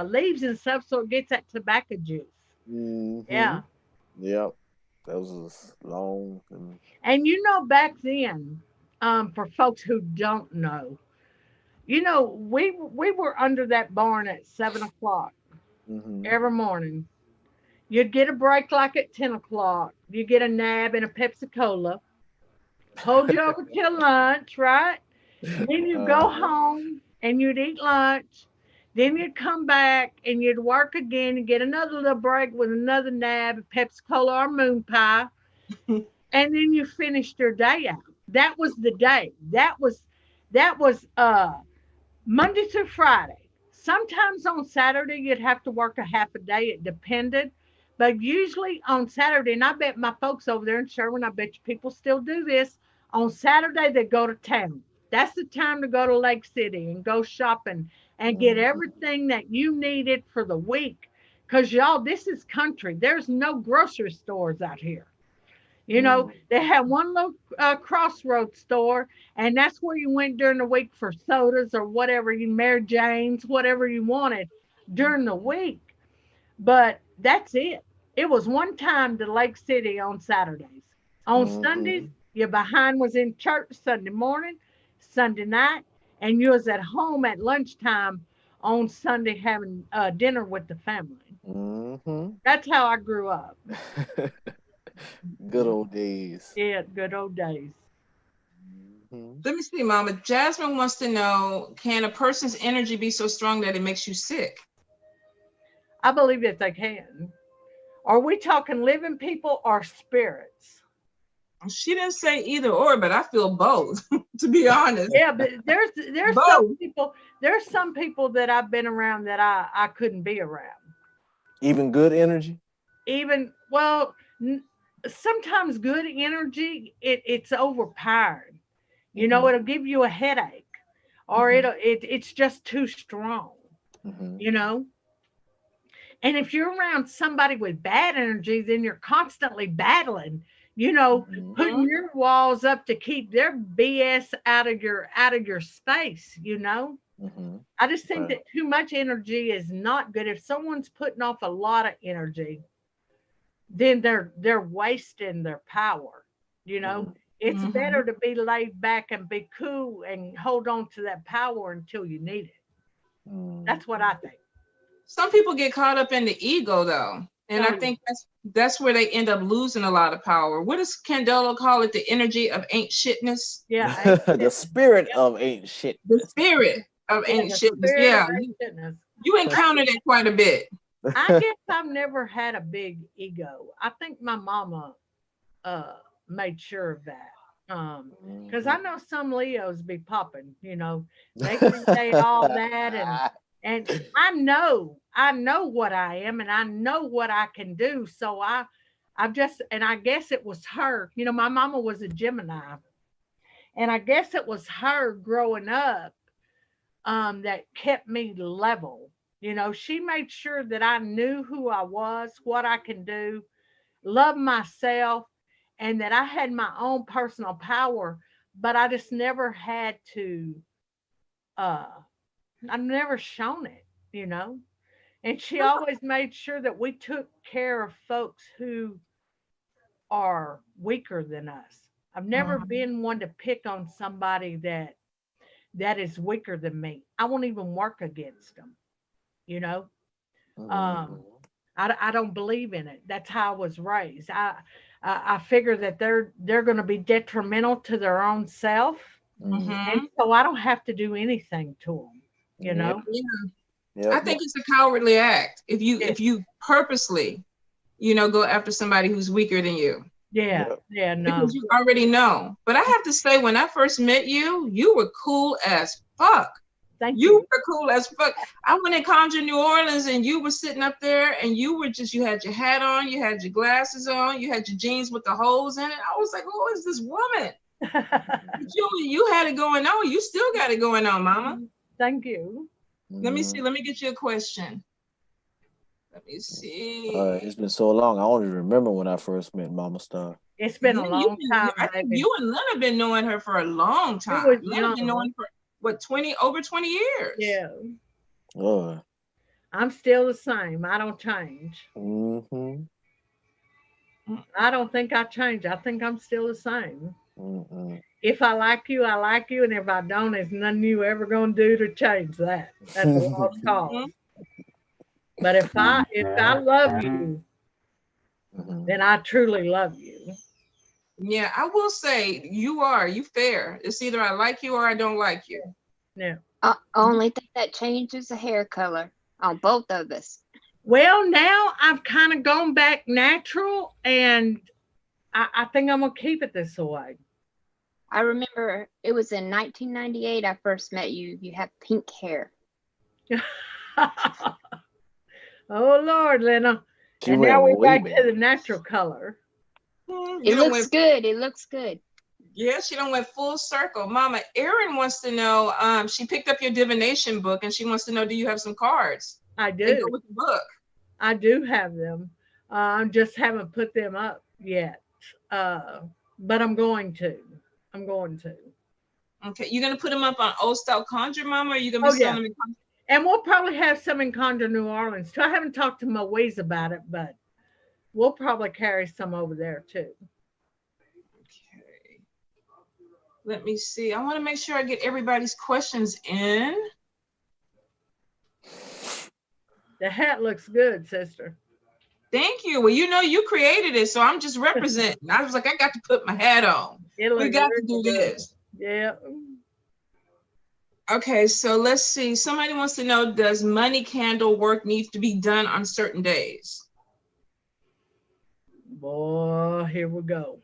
leaves and stuff, so it gets that tobacco juice. Yeah. Yep. That was long. And you know, back then, for folks who don't know, you know, we were under that barn at 7 o'clock every morning. You'd get a break like at 10 o'clock. You get a nab and a Pepsi Cola. Hold you over till lunch, right? Then you go home and you'd eat lunch. Then you'd come back and you'd work again and get another little break with another nab of Pepsi Cola or moon pie. And then you finished your day out. That was the day. That was Monday through Friday. Sometimes on Saturday you'd have to work a half a day. It depended. But usually on Saturday, and I bet my folks over there in Sherwin, I bet you people still do this. On Saturday, they go to town. That's the time to go to Lake City and go shopping and get everything that you needed for the week. Because y'all, this is country. There's no grocery stores out here. You know, they had one little crossroad store, and that's where you went during the week for sodas or whatever, you Mary Jane's, whatever you wanted during the week. But that's it. It was one time to Lake City on Saturdays. On Sundays, your behind was in church Sunday morning, Sunday night, and you was at home at lunchtime on Sunday having dinner with the family. That's how I grew up. Good old days. Yeah, good old days. Let me see, Mama. Jasmine wants to know, can a person's energy be so strong that it makes you sick? I believe that they can. Are we talking living people or spirits? She didn't say either or, but I feel both, to be honest. Yeah, but there's some people that I've been around that I couldn't be around. Even good energy? Sometimes good energy, it's overpowered. You know, it'll give you a headache, or it's just too strong. You know. And if you're around somebody with bad energy, then you're constantly battling, you know, putting your walls up to keep their BS out of your space, you know. I just think that too much energy is not good. If someone's putting off a lot of energy, then they're wasting their power, you know. It's better to be laid back and be cool and hold on to that power until you need it. That's what I think. Some people get caught up in the ego, though, and I think that's where they end up losing a lot of power. What does Candelo call it? The energy of ain't shitness. Yeah, the spirit of ain't shit. The spirit of ain't shitness. Yeah, you encountered it quite a bit. I guess I've never had a big ego. I think my mama made sure of that. Because I know some Leos be popping, you know, they can say all that and I know what I am and I know what I can do. So I guess it was her, you know, my mama was a Gemini, and I guess it was her growing up that kept me level. You know, she made sure that I knew who I was, what I can do, love myself, and that I had my own personal power, but I just never had to I've never shown it, you know. And she always made sure that we took care of folks who are weaker than us. I've never been one to pick on somebody that is weaker than me. I won't even work against them, you know. I don't believe in it. That's how I was raised. I figure that they're going to be detrimental to their own self, and so I don't have to do anything to them. You know, I think it's a cowardly act if you purposely, you know, go after somebody who's weaker than you. No, because you already know. But I have to say, when I first met you, you were cool as fuck. Thank you. You were cool as fuck. I went in Conjure New Orleans, and you were sitting up there, and you had your hat on, you had your glasses on, you had your jeans with the holes in it. I was like, who is this woman? you had it going on. You still got it going on, Mama. Thank you. Let me see. Let me get you a question. Let me see. It's been so long. I only remember when I first met Mama Starr. It's been a long time. I think baby. you and Lynna have been knowing her for a long time. was Lynna been young. knowing for what, over 20 years. Yeah. Lord. I'm still the same. I don't change. Mm-hmm. I don't think I change. I think I'm still the same. Mm-mm. If I like you, I like you, and if I don't, there's nothing you ever gonna do to change that. That's a lost cause. But if I love you, Mhm. then I truly love you. Yeah, I will say you fair. It's either I like you or I don't like you. Yeah. Only thing that changes the hair color on both of us. Well, now I've kind of gone back natural, and I think I'm gonna keep it this way. I remember it was in 1998 I first met you. You have pink hair. Oh Lord, Lynna. She And went now we're way back back. to the natural color. It looks good. It looks good. Yeah, she done went full circle. Mama, Erin wants to know, she picked up your divination book and she wants to know, do you have some cards? I They go do. with the book. I do have them. I just haven't put them up yet. But I'm going to. I'm going to. Okay, you're gonna put them up on Old Style Conjure, Mama, or you gonna be Oh, selling yeah. them in Conjure? And we'll probably have some in Conjure New Orleans too. I haven't talked to Moise about it, but we'll probably carry some over there too. Okay. Let me see. I want to make sure I get everybody's questions in. The hat looks good, sister. Thank you. Well, you know, you created it, so I'm just representing. I was like, I got to put my hat on. It We looks got to really do good. this. Yeah. Okay, so let's see. Somebody wants to know, does money candle work needs to be done on certain days? Boy, here we go.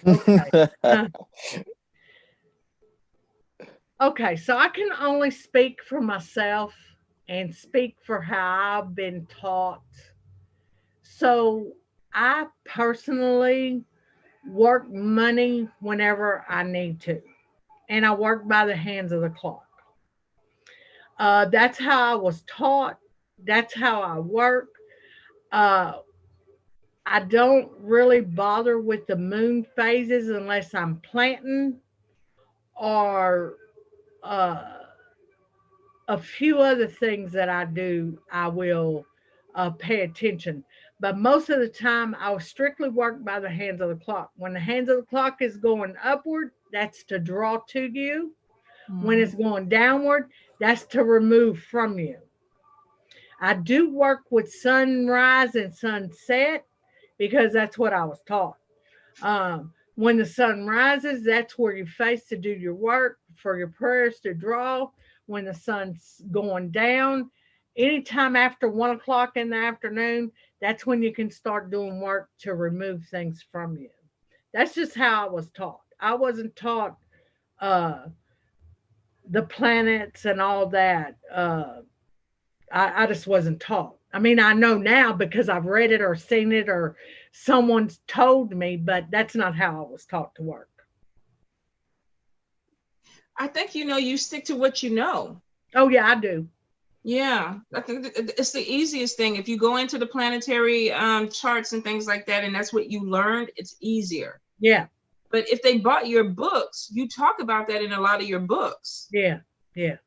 Okay. Okay, so I can only speak for myself and speak for how I've been taught. So I personally work money whenever I need to, and I work by the hands of the clock. That's how I was taught. That's how I work. Uh, I don't really bother with the moon phases unless I'm planting or uh, a few other things that I do, I will pay attention. But most of the time, I'll strictly work by the hands of the clock. When the hands of the clock is going upward, that's to draw to you. When it's going downward, that's to remove from you. I do work with sunrise and sunset because that's what I was taught. When the sun rises, that's where you face to do your work, for your prayers to draw. When the sun's going down, anytime after 1 o'clock in the afternoon, that's when you can start doing work to remove things from you. That's just how I was taught. I wasn't taught uh, the planets and all that. I just wasn't taught. I mean, I know now because I've read it or seen it or someone's told me, but that's not how I was taught to work. I think, you know, you stick to what you know. Oh, yeah, I do. Yeah, I think it's the easiest thing. If you go into the planetary charts and things like that, and that's what you learned, it's easier. Yeah. But if they bought your books, you talk about that in a lot of your books. Yeah. Yeah.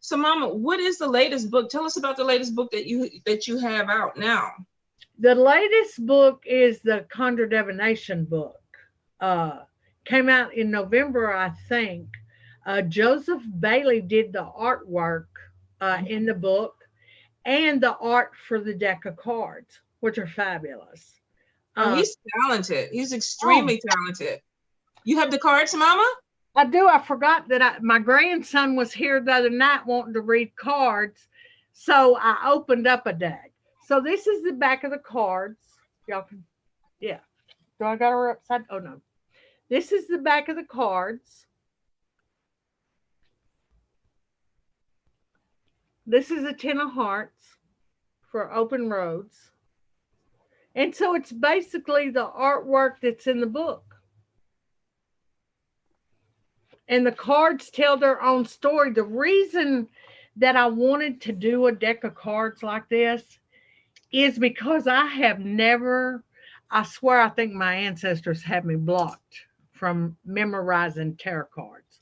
So, Mama, what is the latest book? Tell us about the latest book that you have out now. The latest book is the Conjure Divination book. Came out in November, I think. Joseph Bailey did the artwork in the book and the art for the deck of cards, which are fabulous. Oh, he's talented. He's extremely talented. You have the cards, Mama? I do. I forgot that my grandson was here the other night wanting to read cards. So I opened up a deck. So this is the back of the cards. Y'all can, yeah. Do I got her upside? Oh, no. This is the back of the cards. This is a 10 of hearts for open roads. And so it's basically the artwork that's in the book. And the cards tell their own story. The reason that I wanted to do a deck of cards like this is because I have never, I swear I think my ancestors have me blocked from memorizing tarot cards.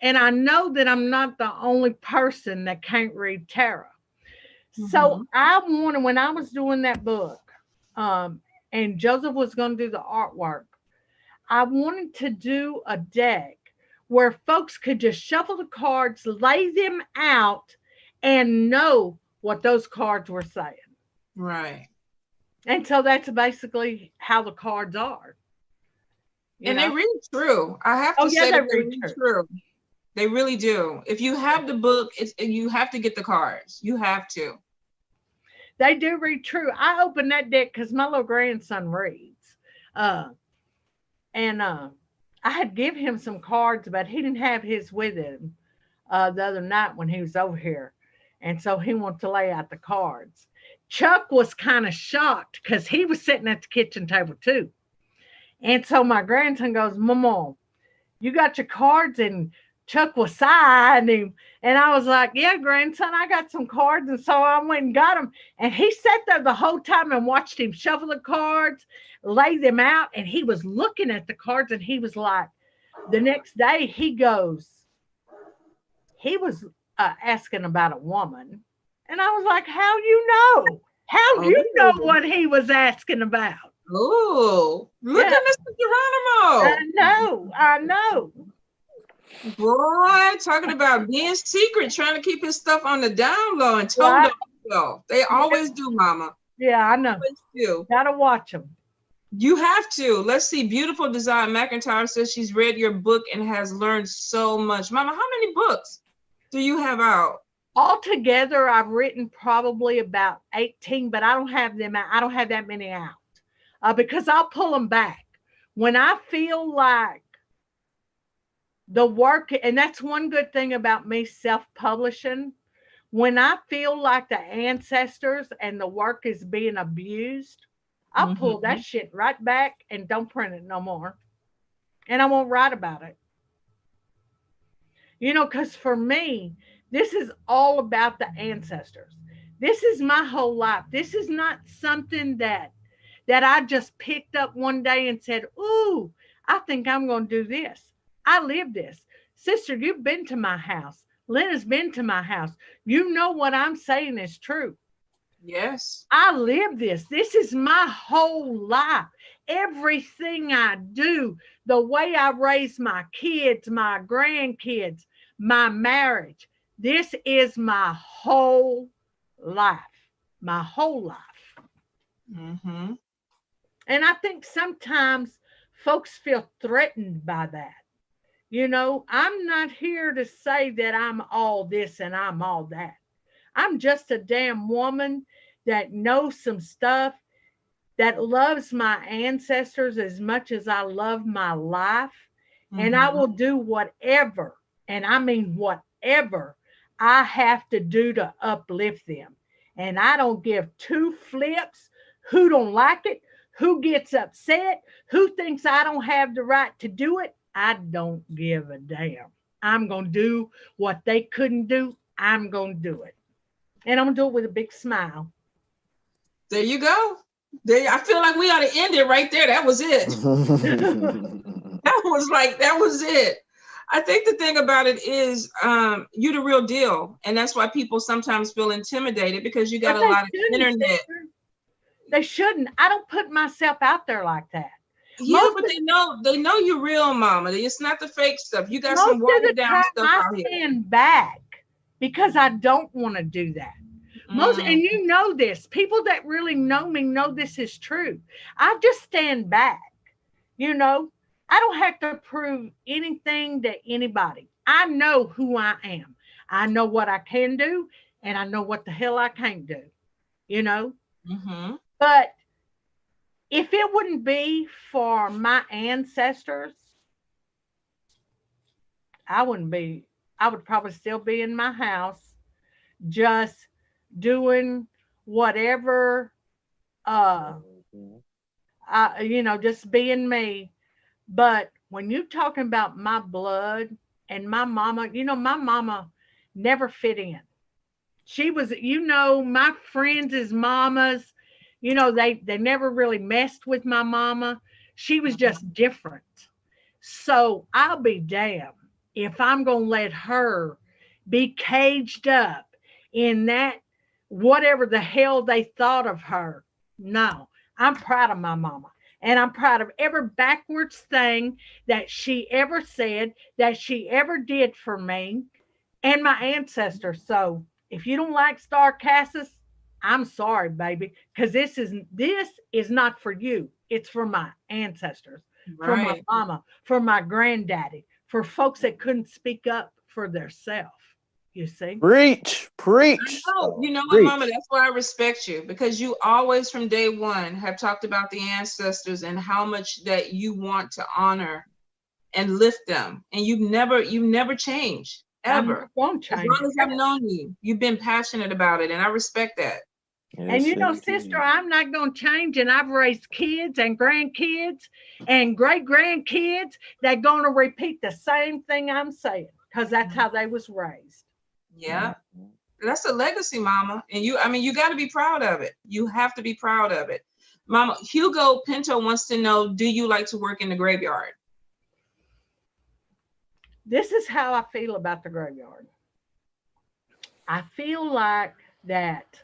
And I know that I'm not the only person that can't read tarot. So I wanted, when I was doing that book, and Joseph was going to do the artwork, I wanted to do a deck where folks could just shuffle the cards, lay them out, and know what those cards were saying. Right. And so that's basically how the cards are. And they read true. I have to say they that they read true. They really do. If you have the book, you have to get the cards. You have to. They do read true. I opened that deck because my little grandson reads. And I had give him some cards, but he didn't have his with him the other night when he was over here. And so he wanted to lay out the cards. Chuck was kind of shocked because he was sitting at the kitchen table too. And so my grandson goes, Mama, you got your cards? And Chuck was sighing him. And I was like, yeah, grandson, I got some cards. And so I went and got them. And he sat there the whole time and watched him shuffle the cards, lay them out. And he was looking at the cards. And he was like, the next day he was asking about a woman. And I was like, how you know? How do you know what he was asking about? Oh, look at Mr. Geronimo. I know. Boy, talking about being secret, trying to keep his stuff on the down low and told himself. They always do, Mama. Yeah, I know. Always do. Gotta watch them. You have to. Let's see. Beautiful Design McIntyre says she's read your book and has learned so much. Mama, how many books do you have out? Altogether, I've written probably about 18, but I don't have them out. I don't have that many out because I'll pull them back when I feel like the work. And that's one good thing about me self-publishing. When I feel like the ancestors and the work is being abused, I'll pull that shit right back and don't print it no more. And I won't write about it. You know, because for me, this is all about the ancestors. This is my whole life. This is not something that I just picked up one day and said, ooh, I think I'm going to do this. I live this. Sister, you've been to my house. Lynna's been to my house. You know what I'm saying is true. Yes. I live this. This is my whole life. Everything I do, the way I raise my kids, my grandkids, my marriage, this is my whole life. My whole life. And I think sometimes folks feel threatened by that. You know, I'm not here to say that I'm all this and I'm all that. I'm just a damn woman that knows some stuff, that loves my ancestors as much as I love my life. And I will do whatever, and I mean whatever, I have to do to uplift them. And I don't give two flips who don't like it, who gets upset, who thinks I don't have the right to do it. I don't give a damn. I'm going to do what they couldn't do. I'm going to do it. And I'm going to do it with a big smile. There you go. I feel like we ought to end it right there. That was it. That was it. I think the thing about it is you're the real deal. And that's why people sometimes feel intimidated because you got a lot of internet. They shouldn't. I don't put myself out there like that. Yeah, but they know you're real, Mama. It's not the fake stuff. You got some watered down stuff out here. I stand back because I don't want to do that. And you know this. People that really know me know this is true. I just stand back. You know, I don't have to prove anything to anybody. I know who I am. I know what I can do, and I know what the hell I can't do. You know? But if it wouldn't be for my ancestors, I would probably still be in my house just doing whatever, just being me. But when you're talking about my blood and my mama, my mama never fit in. She was, my friends' mamas, You know, they never really messed with my mama. She was just different. So I'll be damned if I'm going to let her be caged up in that whatever the hell they thought of her. No, I'm proud of my mama. And I'm proud of every backwards thing that she ever said, that she ever did for me and my ancestors. So if you don't like Starr Casas, I'm sorry, baby, because this is not for you. It's for my ancestors, for my Right. mama, for my granddaddy, for folks that couldn't speak up for themselves. You see? Preach, preach. Oh, you know what, Preach. Mama? That's why I respect you, because you always, from day one, have talked about the ancestors and how much that you want to honor and lift them, and you've never changed ever. Won't As change. long as I've known you, you've been passionate about it, and I respect that. And you know, sister, I'm not going to change. And I've raised kids and grandkids and great grandkids that going to repeat the same thing I'm saying, because that's how they was raised. Yeah. That's a legacy, Mama. And you got to be proud of it. You have to be proud of it. Mama, Hugo Pinto wants to know, do you like to work in the graveyard? This is how I feel about the graveyard. I feel like that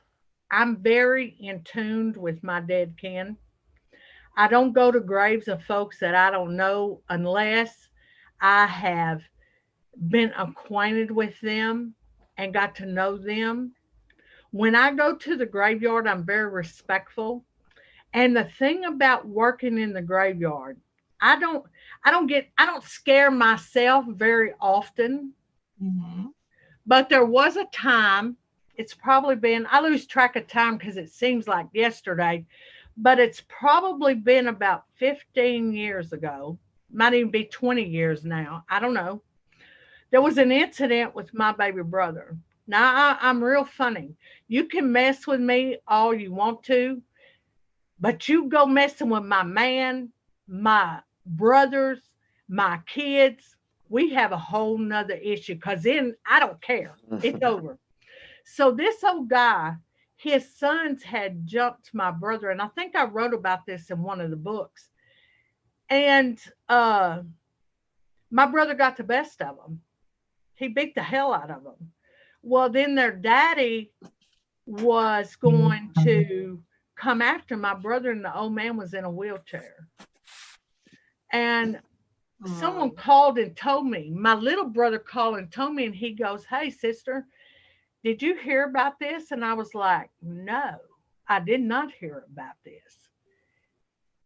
I'm very in tune with my dead kin. I don't go to graves of folks that I don't know unless I have been acquainted with them and got to know them. When I go to the graveyard, I'm very respectful. And the thing about working in the graveyard, I don't scare myself very often. Mm-hmm. But there was a time, it's probably been, I lose track of time because it seems like yesterday, but it's probably been about 15 years ago, might even be 20 years now. I don't know. There was an incident with my baby brother. Now, I'm real funny. You can mess with me all you want to, but you go messing with my man, my brothers, my kids, we have a whole nother issue, because then I don't care. It's over. So this old guy, his sons had jumped my brother, and I think I wrote about this in one of the books. And my brother got the best of them. He beat the hell out of them. Well, then their daddy was going to come after my brother, and the old man was in a wheelchair. And someone called and told me, my little brother called and told me, and he goes, "Hey, sister, did you hear about this?" And I was like, "No, I did not hear about this."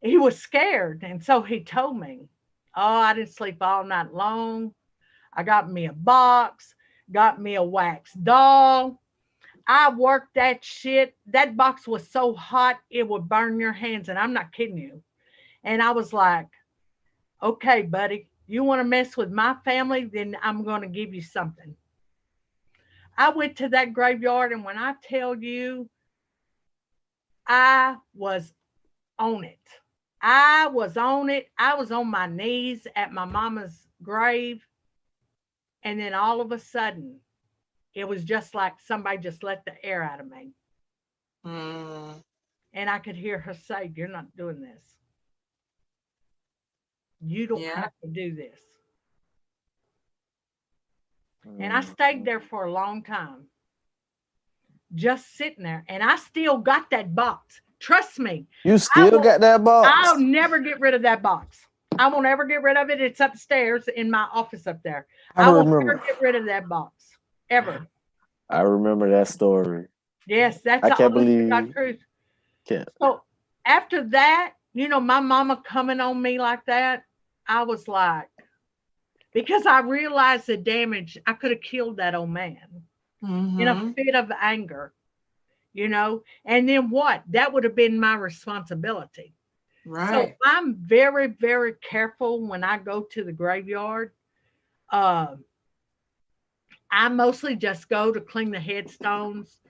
He was scared. And so he told me, "Oh, I didn't sleep all night long. I got me a box, got me a wax doll. I worked that shit. That box was so hot, it would burn your hands." And I'm not kidding you. And I was like, "Okay, buddy, you want to mess with my family? Then I'm going to give you something." I went to that graveyard, and when I tell you, I was on it. I was on it. I was on my knees at my mama's grave. And then all of a sudden, it was just like somebody just let the air out of me. And I could hear her say, "You're not doing this. You don't have to do this." And I stayed there for a long time, just sitting there. And I still got that box. Trust me. You still got that box? I'll never get rid of that box. I won't ever get rid of it. It's upstairs in my office up there. I won't ever get rid of that box. Ever. I remember that story. Yes, that's I can't believe the truth. Can't. So after that, you know, my mama coming on me like that, I was like, because I realized the damage, I could have killed that old man in a fit of anger, you know. And then what? That would have been my responsibility. Right. So I'm very, very careful when I go to the graveyard. I mostly just go to clean the headstones,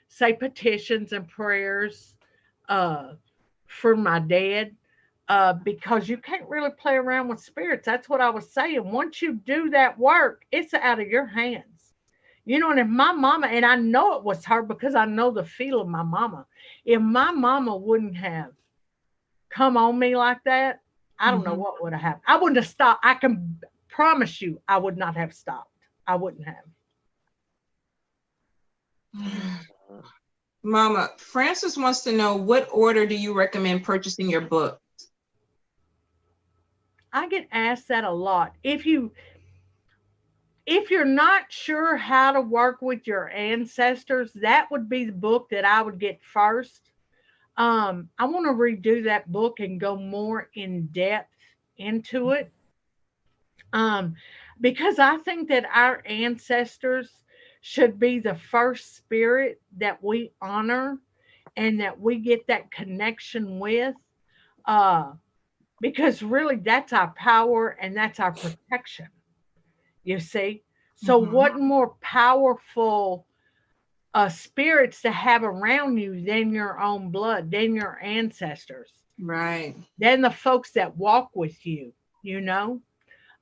say petitions and prayers for my dead. Because you can't really play around with spirits. That's what I was saying. Once you do that work, it's out of your hands. You know, and if my mama, and I know it was her because I know the feel of my mama, if my mama wouldn't have come on me like that, I don't know what would have happened. I wouldn't have stopped. I can promise you I would not have stopped. I wouldn't have. Mama, Francis wants to know, what order do you recommend purchasing your book? I get asked that a lot. If you're not sure how to work with your ancestors, that would be the book that I would get first. I want to redo that book and go more in depth into it. Because I think that our ancestors should be the first spirit that we honor and that we get that connection with. Uh, because really that's our power and that's our protection, you see. So what more powerful spirits to have around you than your own blood, than your ancestors, Right. than the folks that walk with you, you know.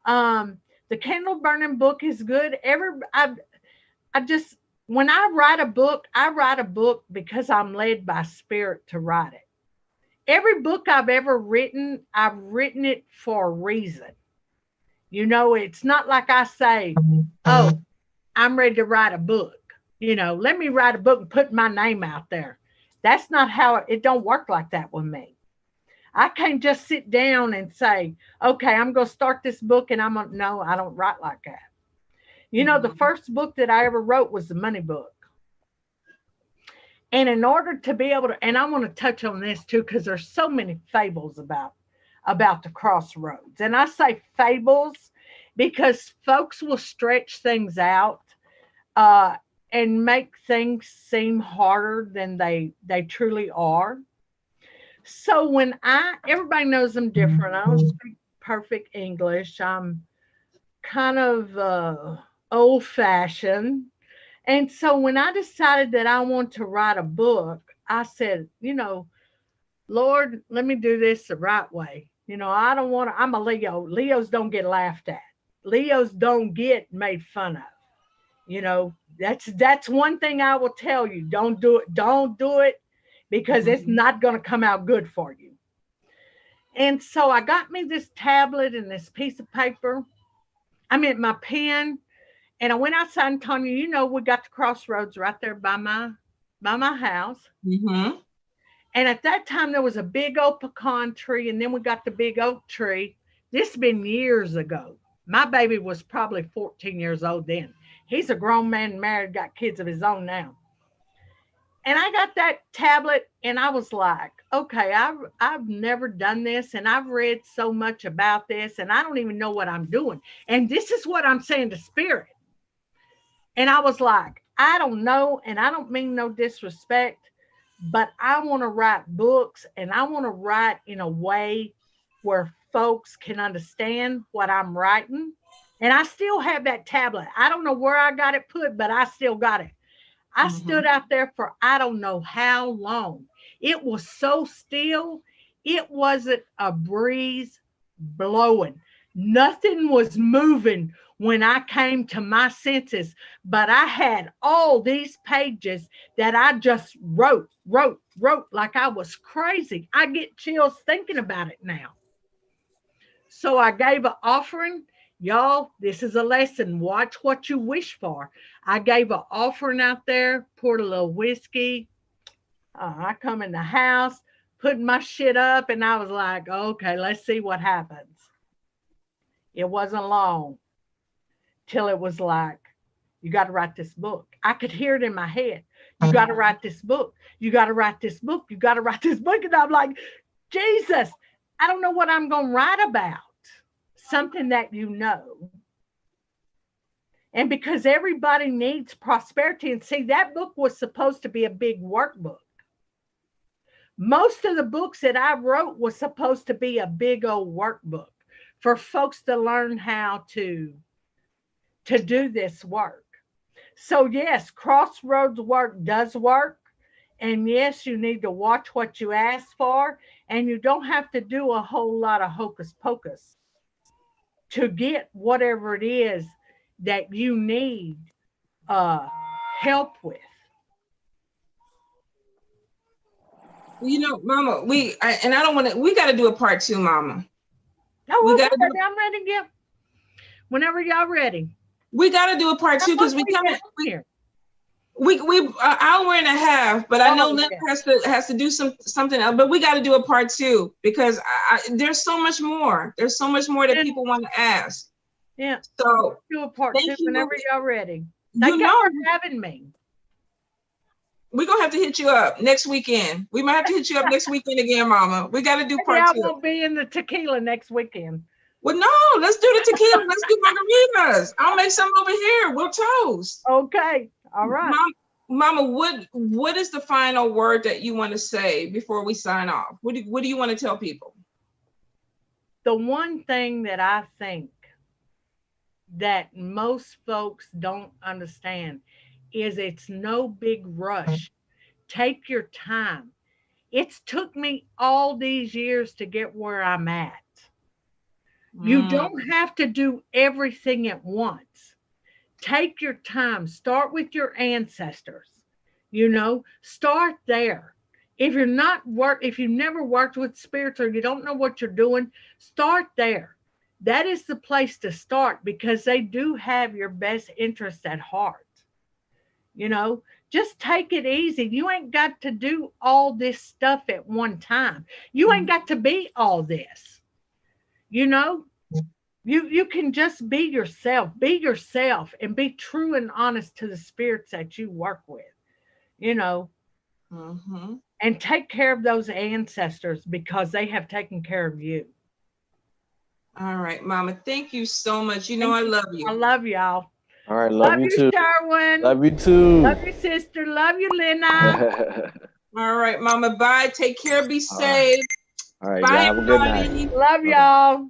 The candle burning book is good. I just, when I write a book because I'm led by spirit to write it. Every book I've ever written, I've written it for a reason. You know, it's not like I say, oh, I'm ready to write a book. You know, let me write a book and put my name out there. That's not how it don't work like that with me. I can't just sit down and say, okay, I'm going to start this book and no, I don't write like that. You know, the first book that I ever wrote was the money book. And in order to be able to, and I want to touch on this too, because there's so many fables about the crossroads. And I say fables because folks will stretch things out and make things seem harder than they truly are. So when everybody knows I'm different. I don't speak perfect English. I'm kind of old fashioned. And so when I decided that I want to write a book, I said, you know, Lord, let me do this the right way. You know, I don't want to, I'm a Leo. Leos don't get laughed at. Leos don't get made fun of. You know, that's one thing I will tell you. Don't do it. Don't do it because it's not going to come out good for you. And so I got me this tablet and this piece of paper. I mean, my pen. And I went outside and told you know, we got the crossroads right there by my house. And at that time, there was a big old pecan tree, and then we got the big oak tree. This has been years ago. My baby was probably 14 years old then. He's a grown man, married, got kids of his own now. And I got that tablet, and I was like, okay, I've never done this, and I've read so much about this, and I don't even know what I'm doing. And this is what I'm saying to Spirit. And I was like, I don't know, and I don't mean no disrespect, but I want to write books, and I want to write in a way where folks can understand what I'm writing. And I still have that tablet. I don't know where I got it put, but I still got it. I stood out there for I don't know how long. It was so still. It wasn't a breeze blowing. Nothing was moving when I came to my senses, but I had all these pages that I just wrote like I was crazy. I get chills thinking about it now. So I gave an offering. Y'all, this is a lesson. Watch what you wish for. I gave an offering out there, poured a little whiskey. I come in the house, putting my shit up, and I was like, okay, let's see what happens. It wasn't long till it was like, you got to write this book. I could hear it in my head. You got to write this book. You got to write this book. You got to write this book. And I'm like, Jesus, I don't know what I'm going to write about. Something that you know. And because everybody needs prosperity. And see, that book was supposed to be a big workbook. Most of the books that I wrote was supposed to be a big old workbook for folks to learn how to do this work. So yes, crossroads work does work. And yes, you need to watch what you ask for. And you don't have to do a whole lot of hocus pocus to get whatever it is that you need help with. You know, Mama, I don't want to. We got to do a part 2, Mama. No, we okay, got to. I'm ready to get. Whenever y'all ready. We got to do a part 2 because we coming. We an hour and a half, but I know Lynn has to do something else. But we got to do a part 2 because there's so much more. There's so much more that people want to ask. Yeah. So do a part 2 whenever y'all ready. Thank you for having me. We're gonna have to hit you up next weekend. We might have to hit you up next weekend again, Mama. We got to do part 2. I won't be in the tequila next weekend. Well, no, let's do the tequila. Let's do margaritas. I'll make some over here. We'll toast. Okay. All right. Mama, what is the final word that you want to say before we sign off? What do you want to tell people? The one thing that I think that most folks don't understand is it's no big rush. Take your time. It's took me all these years to get where I'm at. You don't have to do everything at once. Take your time. Start with your ancestors. You know, start there. If you're not if you've never worked with spirits or you don't know what you're doing, start there. That is the place to start because they do have your best interest at heart. You know, just take it easy. You ain't got to do all this stuff at one time. You ain't got to be all this. You know, you can just be yourself and be true and honest to the spirits that you work with, you know, and take care of those ancestors because they have taken care of you. All right, Mama, thank you so much. You know, I love you. I love y'all. All right, love you too. Darwin. Love you too. Love you, sister. Love you, Lynna. All right, Mama, bye. Take care. Be safe. All right, bye, have a good night. Love y'all.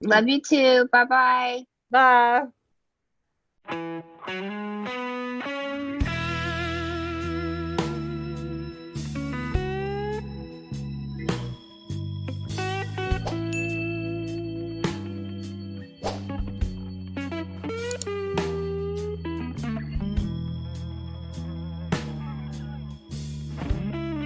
Love you too. Bye-bye. Bye.